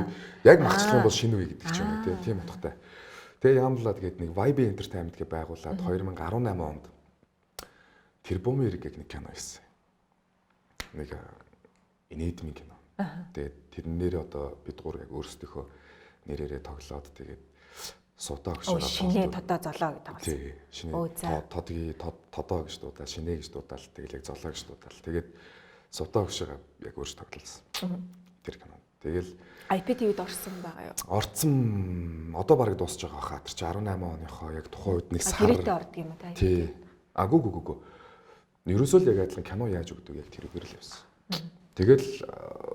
яг махчлах юм бол шинэ үе гэдэг ч юм уу тийм утгатай. Тэгээ Ямблад гээд нэг Vibe Entertainment гэж байгуулад 2018 онд Тэрбомер гэх нэг кино хийсэн. Нэг инээдмийн кино. Тэгээд тэрнээр одоо бид гур яг өөрсдийнхөө нэрээрээ тоглоод тэгээд суудаа гэж шинэ Тодоо золоо гэж тоглосон. Тий, шинэ Тодоо гэж дуудаа, шинэ гэж дуудаал, тэгээд яг золоо гэж дуудаал. Тэгээд суудаа гэж яг өөрсдөө тоглосон. Тэр кино. Тэгэл IPTV-д орсон байгаа юу? Орцсон одоо бараг дуусж байгаа хаа. Тэр чи 18 оныхоо яг тухайн үед нэг сар. Гэрээтэй ордог юм уу та? Тий. Гү. Ерөөсөө л яг адилхан кино яаж өгдөг яг тэрүүгээр л явсан. Тэгэл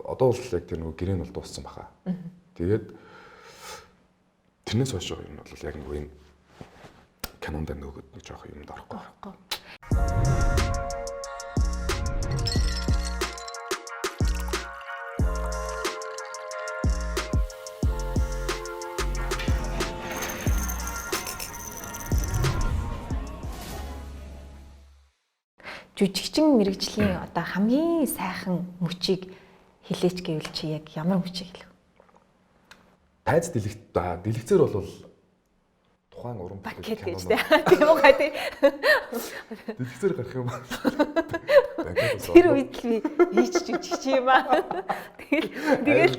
одоо бол яг тэр нөгөө гэрээ нь бол дууссан баха. Тэгээд тэрнээс хойш юм бол яг нөгөө энэ кинонд нөгөөд нэг жоох юмд орохгүй. Жүжигчин мэрэгжлийн одоо хамгийн сайхан мөчийг хэлээч гэвэл чи яг ямар мөчийг хэлэх вэ? Тайз дэлгэцээр бол тухайн уран бүтээл кино тийм үү га тий. Дэлгэцээр гарах юм байна. Тэр үед л би хийч жүжигч юм аа. Тэгэл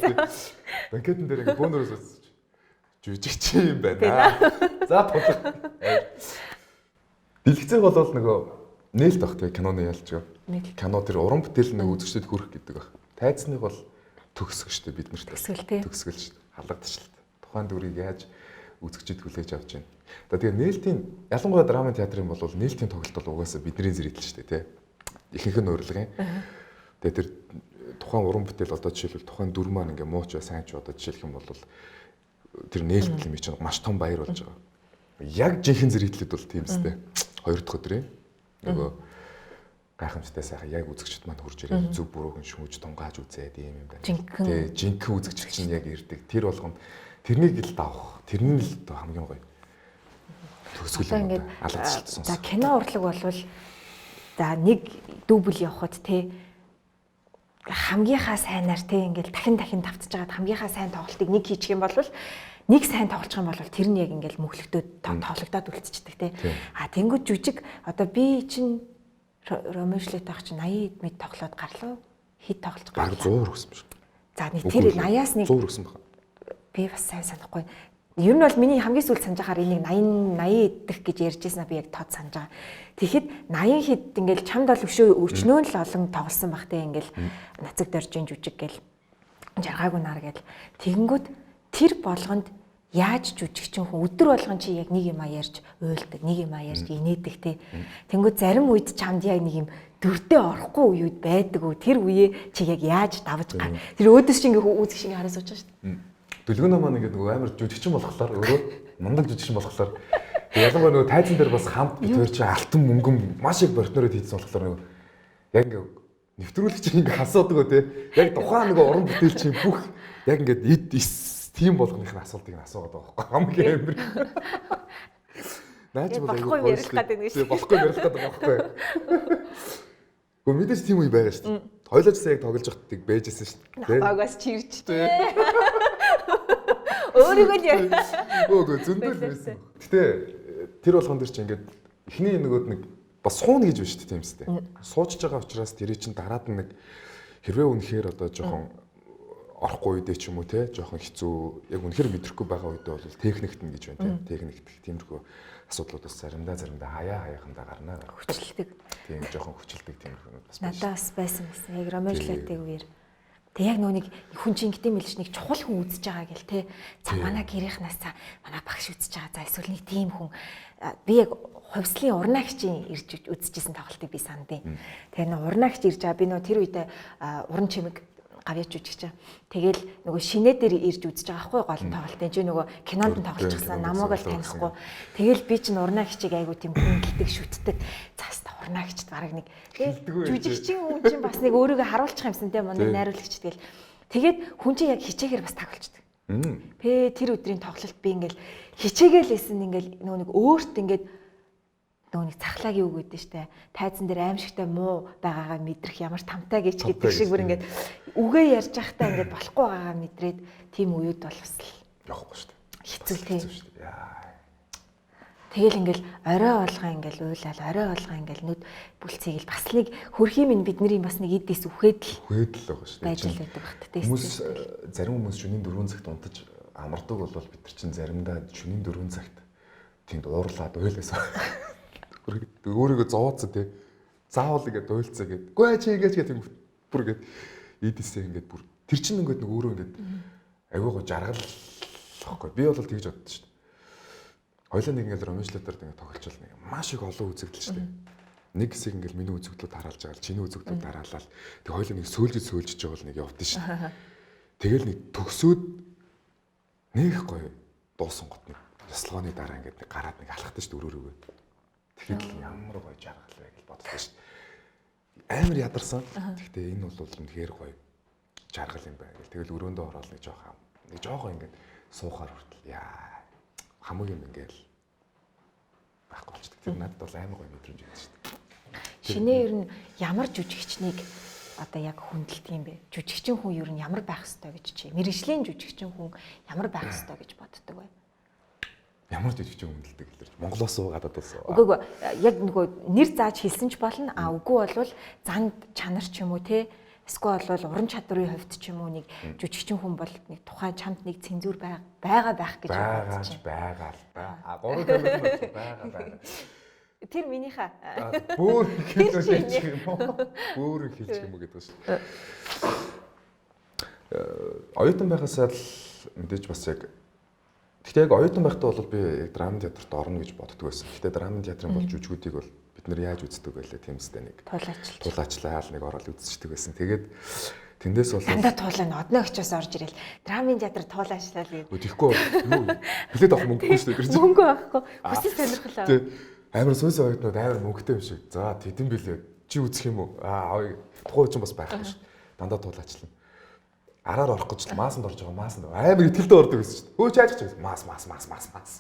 банкетэн дээр ингээ бөөнөрөөс үзчих. Жүжигч юм байна. За тулах. Дэлгэцээр бол нөгөө нээлт бах тэгээ киноны ялж байгаа. Кино тэр уран бүтээл нэг үзэгчдэд хүрэх гэдэг баг. Тайзныг бол төгсгөл шүү дээ бид нарт. Төгсгөл шүү дээ. Халагдчихлаа. Тухайн дүрийг яаж үзэгчдэд хүлээж авч байна. Тэгээ нээлтийн ялангуяа драмын театрын бол нээлтийн тоглолт бол угаасаа бидний зэрэгдэл шүү дээ, тий. Ихэнх нь урилгын. Тэгээ тэр тухайн уран бүтээл одоо жишээлбэл тухайн дүр маань ингээ муу ч сайн ч одоо жишээлх юм бол тэр нээлт юм чинь маш том баяр болж байгаа. Яг жинхэнэ зэрэгдлүүд бол тийм үстэй. Хоёр дахь өдрийн нөгөө гайхамшигтай сайхан яг үзэгчд маань хурж ирээд зөв бурууг нь шүүж тунгааж үзээд юм байна. Тэгээ жинхэнэ үзэгчд чинь яг ирдэг. Тэр болгонд тэрнийг л давах. Тэрний л хамгийн гоё. Төгсгөл юм алгадчихсан. За кино урлаг болвол за нэг дүүбэл явхад те хамгийн сайнаар те ингээл дахин давтаж байгаа хамгийн сайн тоглолтыг нэг хийчих юм бол нэг сайн тоглох юм бол тэр нь яг ингээл мөглөгдөд тоглогдоод үлдчихдэг те. Тэнгүүд жүжиг одоо би чинь Ромешлет ах чинь 80 мэд тоглоод гарлаа. Хэд тоглож гарлаа? 100 өгсөн биш. За нэг тэр 80-аас нэг 100 өгсөн баг. Би бас сайн санахгүй. Ер нь бол миний хамгийн сүүлд санаж байгаагаар энийг 80 идэх гэж ярьжсэн би яг тод санаж байгаа. Тэгэхэд 80 хэд ингээл чамд бол өчнөө л олон тоглосон бах те ингээл нацаг доржин жүжиг гэл жаргаагүй нар гэл тэгэнгүүт тэр болгонд яаж жүжигчин хүн өдөр болгон чи яг нэг юм ярьж уйлдаг, нэг юм ярьж инээдэг те. Тэнгүүд зарим үед чамд яг нэг юм дүрдээ орохгүй үед байдаг уу? Тэр үеэ чи яг яаж давж гар. Тэр өөдөөс чи ингээ үүсэх шиг хараа сууж байгаа шүү дээ. Дүлгөнөө маань ингээ нөгөө амар жүжигчин болохоор өөрөө мундаг жүжигчин болохоор ялангуяа нөгөө тайзан дээр бас хамт битэр чи алтан мөнгөн маш их партнерод хийсэн болохоор нөгөө яг ингээ нэвтрүүлэгч ингээ асуудаг те. Яг тухайн нөгөө уран бүтээл чинь бүх яг ингээ тийм болгоныхын асуултыг асуугаад байгаа байхгүй хамгийн амар. Наач бол болохгүй ярих гэдэг нэг шүү. Болохгүй ярих гэдэг байхгүй. Гэхдээ мэдээж тийм үе байгаа шүү дээ. Хойлооч яг тоглож байхдаа бэжсэн шүү дээ. Багаас чирч дээ. Өөрийгөө л яа. Үгүй зөндөл байсан. Гэтэ тэр болгон дэр чи ингээд эхний нөгөөд нэг бас сууна гэж байна шүү дээ тийм үстэй. Суучж байгаа учраас тэр чинь дараад нэг хэрвээ үнэхээр одоо жоохон орохгүй үедээ ч юм уу те жоохон хэцүү яг үнэхээр мэдрэхгүй байгаа үедээ бол техникт нь гэж байна те техникт тиймэрхүү асуудлуудаас заримдаа хаяахандаа гарна хүчилдэг тийм жоохон хүчилдэг тиймэрхүү бас надаас байсан яг Ромешлетийн үеэр Тэг яг нүг хүн чинь гэдэг мэлж нэг чухал хүн үзэж байгаа гэл те. За манай гэрийнхнаас за манай багш үзэж байгаа. За эсвэл нэг тийм хүн би яг хувьслын урнаагчийн ирж үзэжсэн тоглолтыг би сандیں۔ Тэгээ нэг урнаагч ирж байгаа. Би нөө тэр үедээ уран чимэг гавьяач үжигч. Тэгэл нөгөө шинэ дээр ирж үзэж байгаа байхгүй гол тоглолт. Энд чинь нөгөө кинонд тоглочихсан намайг л танихгүй. Тэгэл би чинь урнаагчийг айгу тийм хүндэлдэг шүтдэг. Заста урнаагчд бараг нэг жүжигчин хүн чинь бас нэг өөрийгөө харуулчих юмсан те манай найруулагч тэгэл. Тэгээд хүн чинь яг хичээгээр бас тоглолцдог. Тэр өдрийн тоглолт би ингээл хичээгээл лсэн ингээл нөгөө нэг өөрт ингээд нөгөө нэг цахлаагийн үг гэдэг штэ. Тайзан дээр аимшигтай муу байгаагаа мэдрэх ямар тамтай гэж гэдэг шиг бүр ингээд үгээ ярьж байхдаа ингээд болохгүй байгаагаа мэдрээд тийм үеуд бол бас явахгүй штэ. Хэцүү тийм. Тэгэл ингээл орой болгоо ингээл уйлал орой болгоо ингээл нүд бүлцгийг бас нэг хөрхийн минь бидний бас нэг эдээс үхээд л байгаа шүү дээ. Байж л байдаг багт тийм. Хүмүүс зарим хүмүүс шөнийн 4 цагт унтаж амардаг бол бид нар чинь заримдаа шөнийн 4 цагт тэнд уурлаад уйлаасаа. Өөрийгөө зовооцсон тий. Заавал ингээд уйлцаа гээд. Гүй чи ингэж гэдэг бүр ингээд эдээсээ ингээд бүр тэр чинь ингээд нэг өөрөө ингээд агиугаа жаргал واخгүй. Би бол тэгж боддоо шүү дээ. Хоёлаа нэг ингээд романчлуудаар ингээд тоглолцол нэг маш их олон үзэгдэл шүү дээ. Нэг хэсэг ингээд миний үзэгдлүүд хараалж байгаа, чиний үзэгдлүүд хараалал. Тэг хоёлаа нэг сөөлж байгаа бол нэг явдсан шүү дээ. Тэгэл нэг төгсөөд нэг гоё дуусан гот нэг ясалгооны дараа ингээд нэг гараад нэг алхахдаг шүү дээ өрөөрөө. Тэгэхэд л ямар гоё жаргал вэ гэж бодсон шүү дээ. Амар ядарсан. Гэхдээ энэ бол үнэхээр гоё жаргал юм байна гэл. Тэгэл өрөөндөө ороод нэг жоохон ингээд суухаар хүртэл яа хамгийн юм ингээл байхгүй болчихдаг. Тэр надад бол амар гоё мэдрэмж байдаг шүү дээ. Шинэ ер нь ямар жүжигчнийг одоо яг хүндэлдэг юм бэ? Жүжигчин хүн ер нь ямар байх ёстой гэж чи? Мэргэжлийн жүжигчин хүн ямар байх ёстой гэж боддог вэ? Ямар жүжигчин хүндэлдэг гэлэрч Монголоос уу гадаадаас уу? Үгүй яг нөгөө нэр зааж хэлсэн ч болно. А үгүй болвол занд чанар ч юм уу те эсвэл бол уран чадварын хувьд ч юм уу нэг жүжигчин хүн бол нэг тухайн чамд нэг цензур байгаа байх гэж бодож байгаа л да. А 3 камер байгаа. Тэр минийхээ бүр хэлчих юм уу? Бүр хэлчих юм уу гэдэг шүү. Оюутан байхасаа л мэдээж бас яг гэхдээ яг оюутан байхдаа бол би яг драма театрт орно гэж боддог байсан. Гэхдээ драма театрын бол жүжигүүдийг бол бид нэр яаж үздэг байлаа тиймстэй нэг тулаачлал нэг ороод үзчихдэг байсан. Тэгээд тэндээс бол дандаа туулаа одно очиос орж ирэл драмын театр туулаачлал гэдэг. Тэгэхгүй юу билет авах мөнгө шүү дээ. Мөнгө авахгүй. Хүсэл сонирхол аа. Амар сүйс оюутнууд амар мөнгөтэй юм шиг. За тэдэн билет чи үзэх юм уу? Аа тухайн чинь бас байхгүй шүү. Дандаа туулаачлал. Араар орох гэж маасанд орж байгаа маасанд амар ихтэлтэй ордог байсан шүү дээ. Хөөч яаж ч мас.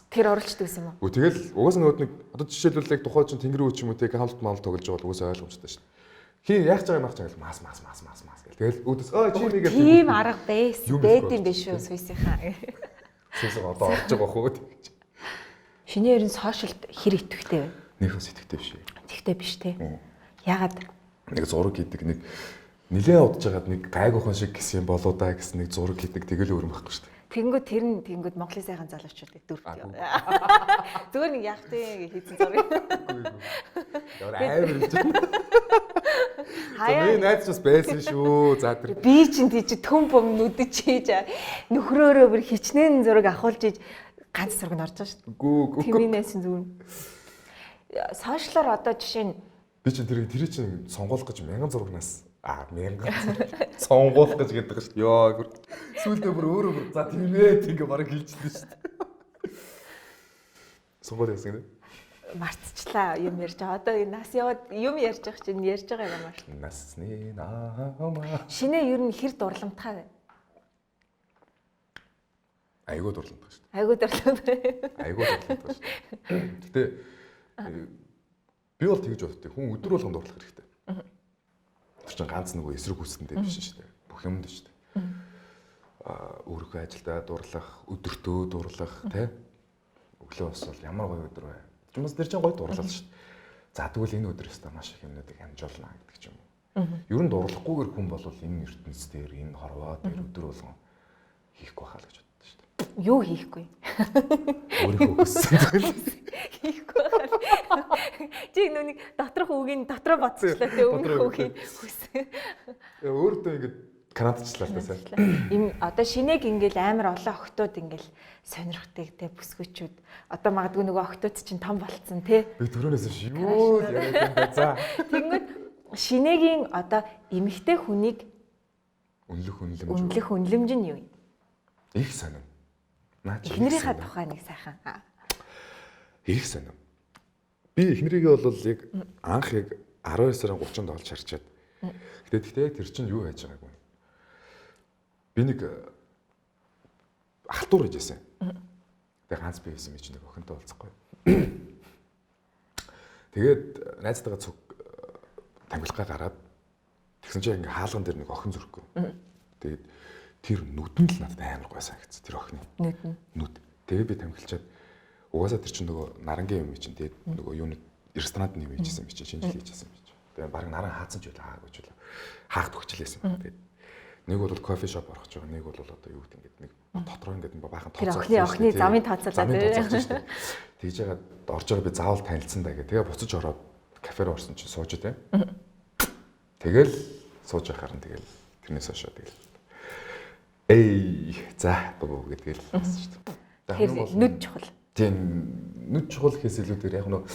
Тэр оролцдог байсан юм уу? Үгүй тэгэл угаасаа нөгөө нэг одоо жишээлбэл яг тухайн чинь тэнгэр үуч юм уу те хамт маал тоглож байгаа бол угаасаа ойлгомжтой шүү дээ. Хин яах гэж байгаа гэл мас гэл. Тэгэл өөдөөс чи нэгээ тийм арга бэйс дээд юм биш үү суйсынхаа. Суйсаа одоо орж байгаа хөө гэж. Шинэ ерэн сошиалд хэр итгэвтэй вэ? Нэг ус итгэвтэй биш. Итгэвтэй биш те. Яагаад нэг зураг хийдэг нэг нилээ удаж хагаад нэг гайгуухан шиг гэсэн юм болоо да гэсэн нэг зураг хийдэг тэгэл өөр юм байхгүй шүү дээ. Тэнгүүд Монголын сайхан залуучууд дүр. Зүгээр нэг яах вэ хийсэн зураг. Ямар амар юм чинь. Хаяа найз бас байсан шүү. За тэр би чинь тийч төм бом нүдэж хийж нөхрөөрөө бүр хичнээн зураг авахулж иж ганц зураг нь орж байгаа шүү дээ. Гүү. Тэмийнээс зүгээр. Сошиалор одоо жишээ нь би чинь тэр чинь сонгоолох гэж 1000 зурагнаас 1000 сонгоолох гэж гэдэг шүү дээ. Йоо сүүлдээ бүр өөрөө бүр за тиймээ тийм бараг хэлчихлээ шүү дээ. Сонгоол яасан гэдэг. Мартчихлаа юм ярьж байгаа. Одоо нас яваад юм ярьж байгаа чинь ярьж байгаа юм аа. Насны наамаа. Шинэ ер нь хэр дурламтгай вэ? Айгуу дурламтгай шүү дээ. Айгуу дурламтгай шүү дээ. Гэтэ би бол тэгж боддог. Хүн өдөр болгон дурлах хэрэгтэй. Тэр чинь ганц нөгөө эсрэг хүстэндээ биш шүү дээ. Бүх юмд шүү дээ. Өөрийнхөө ажилдаа дурлах, өдөртөө дурлах, тий? Өглөө бас бол ямар гоё өдөр вэ? Чимээс тэр чинь гоё дурлал шүү дээ. За тэгвэл энэ өдрөөс та маш их юмнуудыг амжуулна гэдэг ч юм уу. Ер нь дурлахгүйгээр хүн бол энэ ертөнцийн дээр, энэ хорвоо дээр өдөр болгон хийхгүй хаа л гэж боддог шүү дээ. Юу хийхгүй? Өөрийнхөө хүссэн. Хийхгүй хаа. Чи нүг доторх үгийн дотроо бодчихлаа те өмнөх үгийн хүссэн. Өөртөө ингэж Канадчлаа л гэсэн. Им одоо шинийг ингээл амар олон охтууд ингээл сонирхдаг те бүсгүүчүүд. Одоо магадгүй нөгөө охтууд чинь том болцсон те. Би түрүүнээс юу яриад юм бэ за. Тэнгүүд шинэгийн одоо эмэгтэй хүнийг үнэлэх үнэлэмж нь юу юм? Их сонирм. Наач Эхнэрийнхээ тухай нэг сайхан. Их сонирм. Би эхнэрийгээ бол яг анх яг 12 сарын 30-нд олж харчаад. Гэхдээ тэр чинь юу яаж байгаагүй. Би нэг халтуур хийжсэн. Тэгээ ганц би байсан чинь нэг охинтой уулзахгүй. Тэгээд найзтайгаа цуг тамхилгаа гараад тэгсэн чинь ингээ хаалган дээр нэг охин зүрхгүй. Тэгээд тэр нүдэн л надад амар гой санагдсан тэр охины. Нүд. Тэгээ би тамхилчаад угаасаа тэр чинь нөгөө нарангийн юм чинь тэгээд нөгөө юуны ресторанд юм хийжсэн би чинь шинжлэх хийжсэн би чинь. Тэгээ баг наран хаацсан ч байлаа хаагүйч байлаа. Хаах төгчлээсэн. Тэгээд нэг бол кофе шоп орох гэж байгаа, нэг бол одоо юу гэдэг ингээд нэг дотроо ингээд баахан тооцоо. Тэр охины замын тооцоолаа тийм. Тэгж яагаад орж байгаа би заавал танилцсан даа гэх. Тэгээ буцаж ороод кафе руу орсон чинь сууж дээ. Тэгэл сууж байхаар нь тэгэл тэрнээс хойш тэгэл эй за боо гэдгээл хэлсэн шүү дээ. Тэгэхээр нүд чухал. Тийм нүд чухал гэхээс илүүгээр яг нөө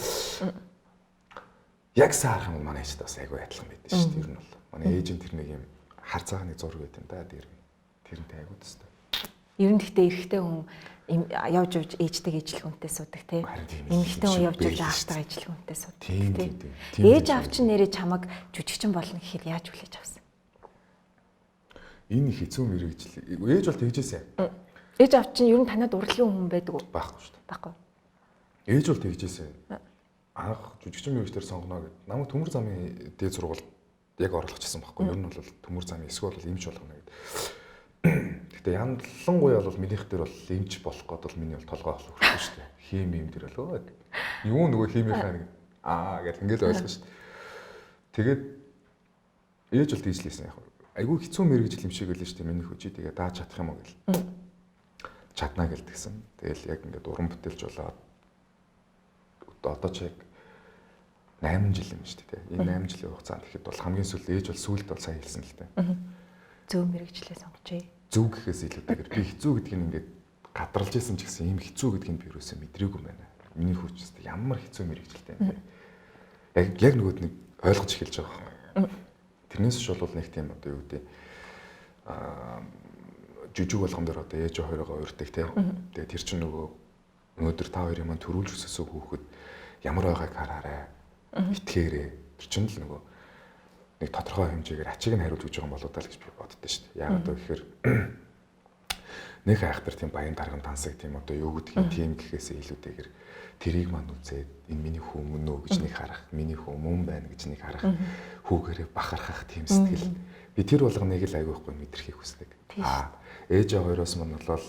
яг саарах юм манай ээжтэй бас айгүй адилхан байдаг шүү дээ. Ер нь бол манай ээж нь тэр нэг юм хар цагааны зураг байт юм да дээр тэрнтэй айгүй төстэй. Ер нь гэхдээ эрэгтэй хүн явж ээжтэйг ижил хүнтэй суудаг тий. Эмэгтэй хүн явж аавтайгаа ижил хүнтэй суудаг тий. Ээж аав чинь нэрээ чамаг жүжигчин болно гэхэд яаж хүлээж авсан? Энэ хэцүү мэрэгжил. Ээж бол тэгжээсэ. Ээж аав чинь ер нь танад урлагийн хүн байдаг уу? Байхгүй шүү дээ. Байхгүй. Ээж бол тэгжээсэ. Анх жүжигчин мэрэгчлэр сонгоно гэд. Намайг төмөр замын дээд сургуульд яг оруулчихсан байхгүй. Ер нь бол төмөр замын эсвэл бол эмч болгоно гэд. Гэтэ яндлангуй бол минийх дээр бол эмч болох гээд бол миний бол толгой болох хэрэгтэй шүү дээ. Хими юм дээр бол юу нөгөө химийнхаа нэг гэл ингээл ойлгох шүү дээ. Тэгээд ээж бол тийжлээсэн яг. Айгүй хэцүү мэрэгжил юм шиг байлаа шүү дээ. Миний хүчий тэгээ дааж чадах юм уу гэл. Чадна гэлдгсэн. Тэгэл яг ингээд уран бүтээлж болоод одоо ч яг 8 жил юм шүү дээ. Энэ 8 жилийн хугацаанд ихэд бол хамгийн сүүл ээж бол сүүлд бол сайн хэлсэн л дээ. Зөв мэрэгчлээ сонгоч. Зөв гэхээс илүүтэйгээр би хэцүү гэдгийг ингээд гадралж исэн ч гэсэн ийм хэцүү гэдгийг би юусаа мэдрээгүй байна. Миний хүч өстэй ямар хэцүү мэрэгжилтэй юм бэ? Яг нөгөөд нэг ойлгож эхэлж байгаа юм. Тэрнээс ч бол нэг тийм одоо юу гэдэг жижиг болгон дээр одоо ээж хоёроо уурдаг тий. Тэгээ тэр чинь нөгөө өнөөдөр та хоёрын маань төрүүлж өссөн хүүхэд ямар байгааг хараарай. Итгээрэй. Тэр чинь л нөгөө нэг тодорхой хэмжээгээр ачиг нь хариулж өгч байгаа болоо даа л гэж би боддоо шүү дээ. Яг одоо гэхээр нэг айхтар тийм баян дарган дансаг тийм одоо юу гэдгийг тийм гэхээсээ илүүтэйгээр тэрийг маань үзээд энэ миний хүү мөн үү гэж нэг харах, миний хүү мөн байна гэж нэг харах, хүүгээрээ бахархах тийм сэтгэл. Би тэр болгоныг л аягүй мэдрэхийг хүсдэг. Ээж хоёроос мань бол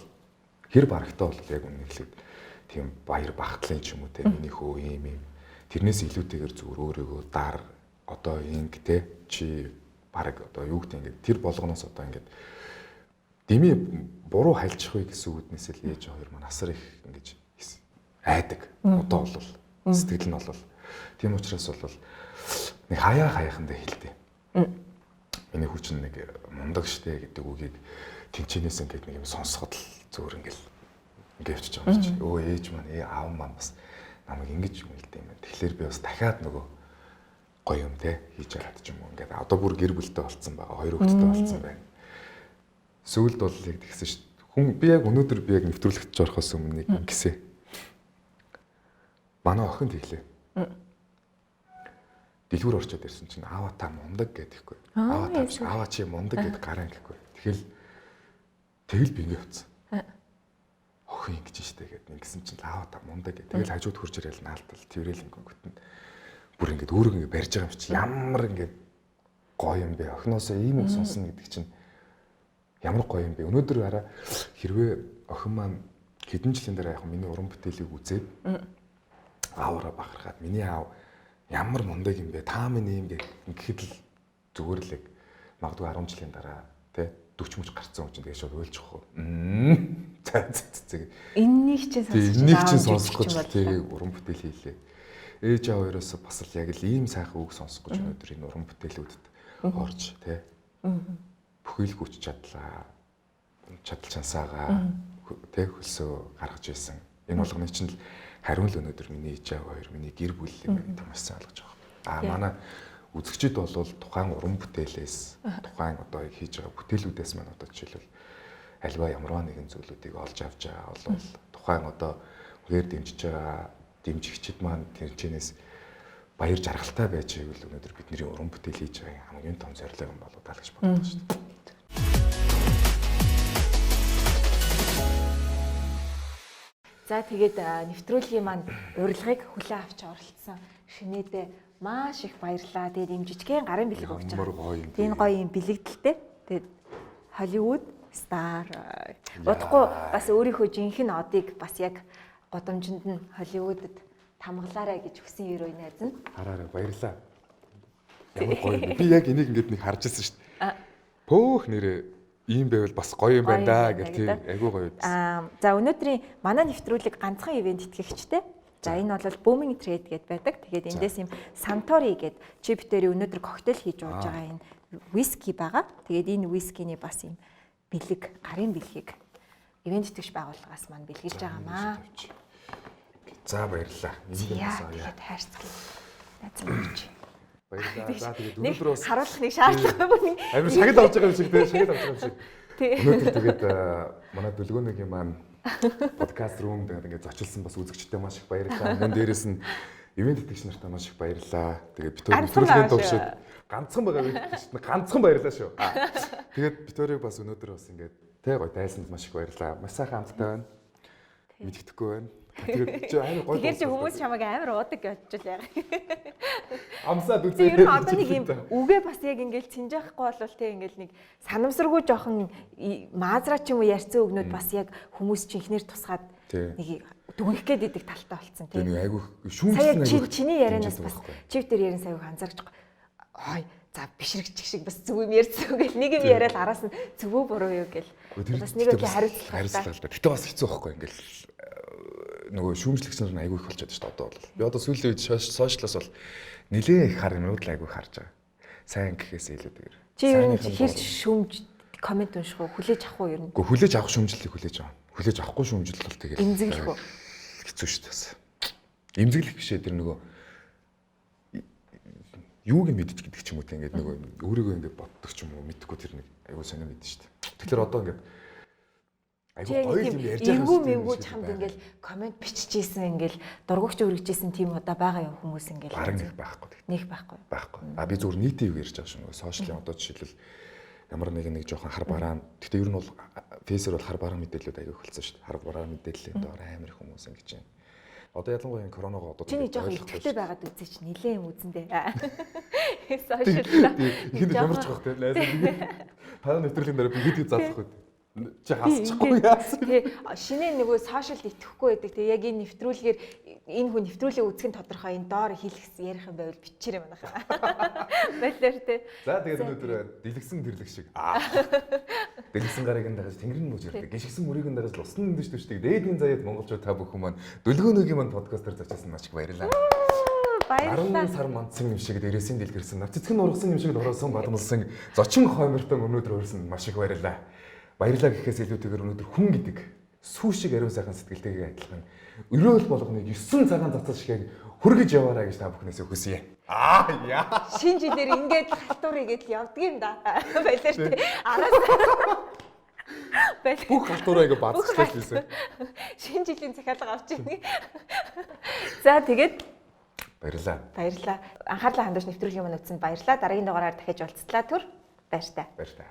хэр барагтаа бол яг үнэхээр тийм баяр багтлын ч юм уу те миний хөө юм. Тэрнээс илүүтэйгээр зүгээр өөрийгөө дар одоо ингэтэй чи бараг одоо юу гэдэг ингээд тэр болгоноос одоо ингээд дими буруу хайлчих вэ гэсэн үгнээс л ээж хоёр маань асар их ингэж айдаг. Одоо бол сэтгэл нь бол тийм учраас бол нэг хаяахандаа хэлдэг. Миний хүч нэг мундаг штэ гэдэг үгийг тэнчэнээс ингээд нэг юм сонсоход л зөөр ингээл явчихж байгаа юм чи. Өө ээж маань аав маань бас намайг ингэж үлдээ юм. Тэгэхээр би бас дахиад нөгөө гоё юм те хийж яагаад ч юм уу ингээд одоо бүр гэр бүлтэй болцсон байгаа. Хоёр хүүхэдтэй болцсон байна. Сүүлд бол яг тэгсэн шүү дээ. Хүн би яг өнөөдөр би яг нэвтрүүлэгт орохоос өмнө нэг гисэн. Манай охин тэглээ. Дэлгүүр орчод ирсэн чинь аава та мундаг гэдэггүй. Аава чи мундаг гэд гараа гэхгүй. Тэгэл би ингэ утсан. Охин ингэж штэ гэд ингэсэн чинь аава та мундаг гэд. Тэгэл хажууд хурж ирэл наалтал тэрэл ингэ гүтэн. Бүр ингэ өөрөг ингэ барьж байгаа юм чи ямар ингэ гоё юм бэ. Охиноосоо ийм үг сонсно гэдэг чинь ямар гоё юм бэ. Өнөөдөр хараа хэрвээ охин маань хэдэн жилийн дараа яг миний уран бүтээлийг үзээд аавараа бахархаад миний аав ямар мундаг юм бэ? Та минь юм гэхэд л зүгээр л яг магадгүй 10 жилийн дараа тий 40 мөч гарцсан хүн чинь тэгээ шууд уйлчих واخ. Энэнийг чинь сонсох гэж тий уран бүтээл хийлээ. Ээж аав хоёроос бас л яг л ийм сайхан үг сонсох гэж өнөөдөр энэ уран бүтээлүүдэд орж тий бүх бүхий л хүч чадал чансаагаа тэг хөлсөө гаргаж ирсэн. Энэ болгоны чинь л хариун л өнөөдөр миний ээж аав хоёр, миний гэр бүл юм гэдэг маш сайн ойлгож байгаа. Манай үзэгчид бол тухайн уран бүтээлээс тухайн одоо хийж байгаа бүтээлүүдээс маань одоо жишээлбэл альва ямарваа нэгэн зүйлүүдийг олж авч байгаа бол тухайн одоо үгээр дэмжиж байгаа дэмжигчид маань тэрчнээс баяр жаргалтай байж байвал өнөөдөр бидний уран бүтээл хийж байгаа хамгийн том зорилго юм болоо гэж боддог шүү дээ. За тэгээд нэвтрүүлгийн маань урилгыг хүлээн авч оролцсон шинээдээ маш их баярлалаа. Тэгээд ийм жижигхэн гарын бэлэг өгч байгаа. Энэ гоё юм бэлэгдэлтэй. Тэгээд Холливуд стар. Бодохгүй бас өөрийнхөө жинхэнэ одыг бас яг годомжинд нь Холливуудад тамгалаарай гэж хүсэн ерөө найз нь. Хараарай баярлалаа. Ямар гоё юм. Би яг энийг ингээд нэг харж ирсэн шүү дээ. Пөөх нэрээ ийм байвал бас гоё юм байна да гэх тийм айгүй гоё байсан. За өнөөдрийн манай нэвтрүүлэг ганцхан ивент итгэгчтэй. За энэ бол Booming Trade гэдээ байдаг. Тэгээд эндээс юм Suntory гэдэг чиптерийн өнөөдөр коктейл хийж ууж байгаа энэ виски байгаа. Тэгээд энэ вискиний бас юм бэлэг, гарын бэлгийг ивент итгэгч байгууллагаас маань бэлгэлж байгаамаа. За баярлалаа. Тэгээд хайрцаг. Найзмаарч. Баярлалаа. За тэгээд өнөөдөр бас харуулах нэг шаардлагагүй. Амир шагнал авч байгаа юм шиг тийм шагнал авч байгаа юм шиг. Өнөөдөр тэгээд манай дүлгөөний маань подкаст рум тэгээд зочилсон бас үзэгчтэй маш их баярлалаа. Мөн дээрээс нь ивент итгэгч нартай маш их баярлалаа. Тэгээд битүүрийн туршид ганцхан байгаа ивент ганцхан баярлалаа шүү. Тэгээд битүүрийг бас өнөөдөр бас ингээд тэ гоё дайсанд маш их баярлалаа. Маш сайхан амттай байна. Мэддэхгүй байна. Тэгэхээр чи хүмүүс чамайг амар уудаг гэж бодож байгаа. Амсаад үзээ. Тэр одоо нэг юм үгээ бас яг ингээл цинжаахгүй болвол те ингээл нэг санамсаргүй жоохон маазраа ч юм уу ярьсан үгнүүд бас яг хүмүүс чинхнэр тусгаад нэг дүгнэх гээд идэг талтай болцсон те. Нэг айгүй шүүмжлэн айгүй. Чиний ярианаас бас чив дээр ярин саяг анзаарч байгаа. За бишрэгч шиг бас зөв юм ярьсан гэл нэг юм яриад араас нь зөвөө буруу юу гэл. Бас нэг өглөө хариуцлаа. Гэтэ бас хэцүү байхгүй ингээл нөгөө шүүмжлэгч нар айгүй их болчиход шүү дээ одоо бол. Би одоо сүүлийн үед сошиалаас бол нэлээ их хар юмуд л айгүй харж байгаа. Сайн гэхээс илүүтэйгээр. Чи ер нь хэлж шүүмж комент унших уу, хүлээж авах уу ер нь? Гэхдээ хүлээж авах шүүмжлэлийг хүлээж авах. Хүлээж авахгүй шүүмжлэл бол тэгээд эмзэглэх үү? Хэцүү шүү дээ бас. Эмзэглэх бишээ тэр нөгөө юуг мэдчих гэдэг ч юм уу те ингээд нөгөө өөрийгөө ингээд боддог ч юм уу мэдхгүй тэр нэг айгүй сонио мэдэн шүү дээ. Тэгэхээр одоо ингээд айгүй гоё юм ярьж байгаа юм. Эвгүй чамд ингээл комент биччихсэн ингээл дургуйч өргөжсэн тийм удаа байгаа юм хүмүүс ингээл бараг нэг байхгүй. Нэг байхгүй. Байхгүй. Би зүгээр нийтийн үг ярьж байгаа шүү нөгөө сошиалын одоо жишээлбэл ямар нэг жоохон хар бараан. Гэхдээ ер нь бол фейсээр бол хар бараан мэдээлэлүүд айгүй хөлсөн шүү дээ. Хар бараан мэдээллийн доор амар их хүмүүс ингэж байна. Одоо ялангуяа энэ коронавиго одоо чиний жоохон ихтэй байгаад үзээч нилээн үзэндээ. Сошиаллаа. Ихэнд ямарч байгаа те. Та нэвтрүүлгийн дараа би хэд задлах вэ? Чи хасчихгүй яасан. Тий, шинэ нөгөө сошиалд итгэхгүй байдаг. Тэгээ яг энэ нэвтрүүлгээр энэ хүн нэвтрүүлгийг үзэх нь тодорхой энэ доор хэлэх ярих юм байвал бичээрэй манайхаа. Байлаар тий. За тэгээд өнөөдөр дэлгсэн тэрлэг шиг. Дэлгсэн гарыг нь дагаж тэнгэрийн нүж ирдэг. Гიშгсэн мөрийг нь дагаж лусны дэвш дэвшдэг. Дээдийн заяад монголчууд та бүхэн маань дүлгөөнөгийн маань подкастер зочилсан маш их баярлалаа. Баярлалаа. 10 сар мандсан юм шиг дээрээсийн дэлгэрсэн. Цэцгэн ургасан юм шиг дороосон бадмалсан зочин хоймортон өнөөдөр өрсөн маш их баярлалаа. Баярлалаа гэхээс илүүтэйгээр өнөөдөр хүн гэдэг сүү шиг ариун сайхан сэтгэлтэйгээ адилхан өрөөл болгоныг 9 цагаан цацал шиг хүргэж яваарай гэж та бүхнээс хүсье. Яа. Шинэ жилээр ингээд халтуурыг гэдэл явдаг юм да. Баялаар тий. Араас бүх халтуураа ингээ бацчихлаа гэсэн. Шинэ жилийн захиалга авч ирнэ. За тэгээд баярлалаа. Баярлалаа. Анхаарлаа хандууш нэвтрүүлгийн маань үтсэнд баярлалаа. Дараагийн дугаараар дахиж уулзлаа түр. Баяр та. Баяр та.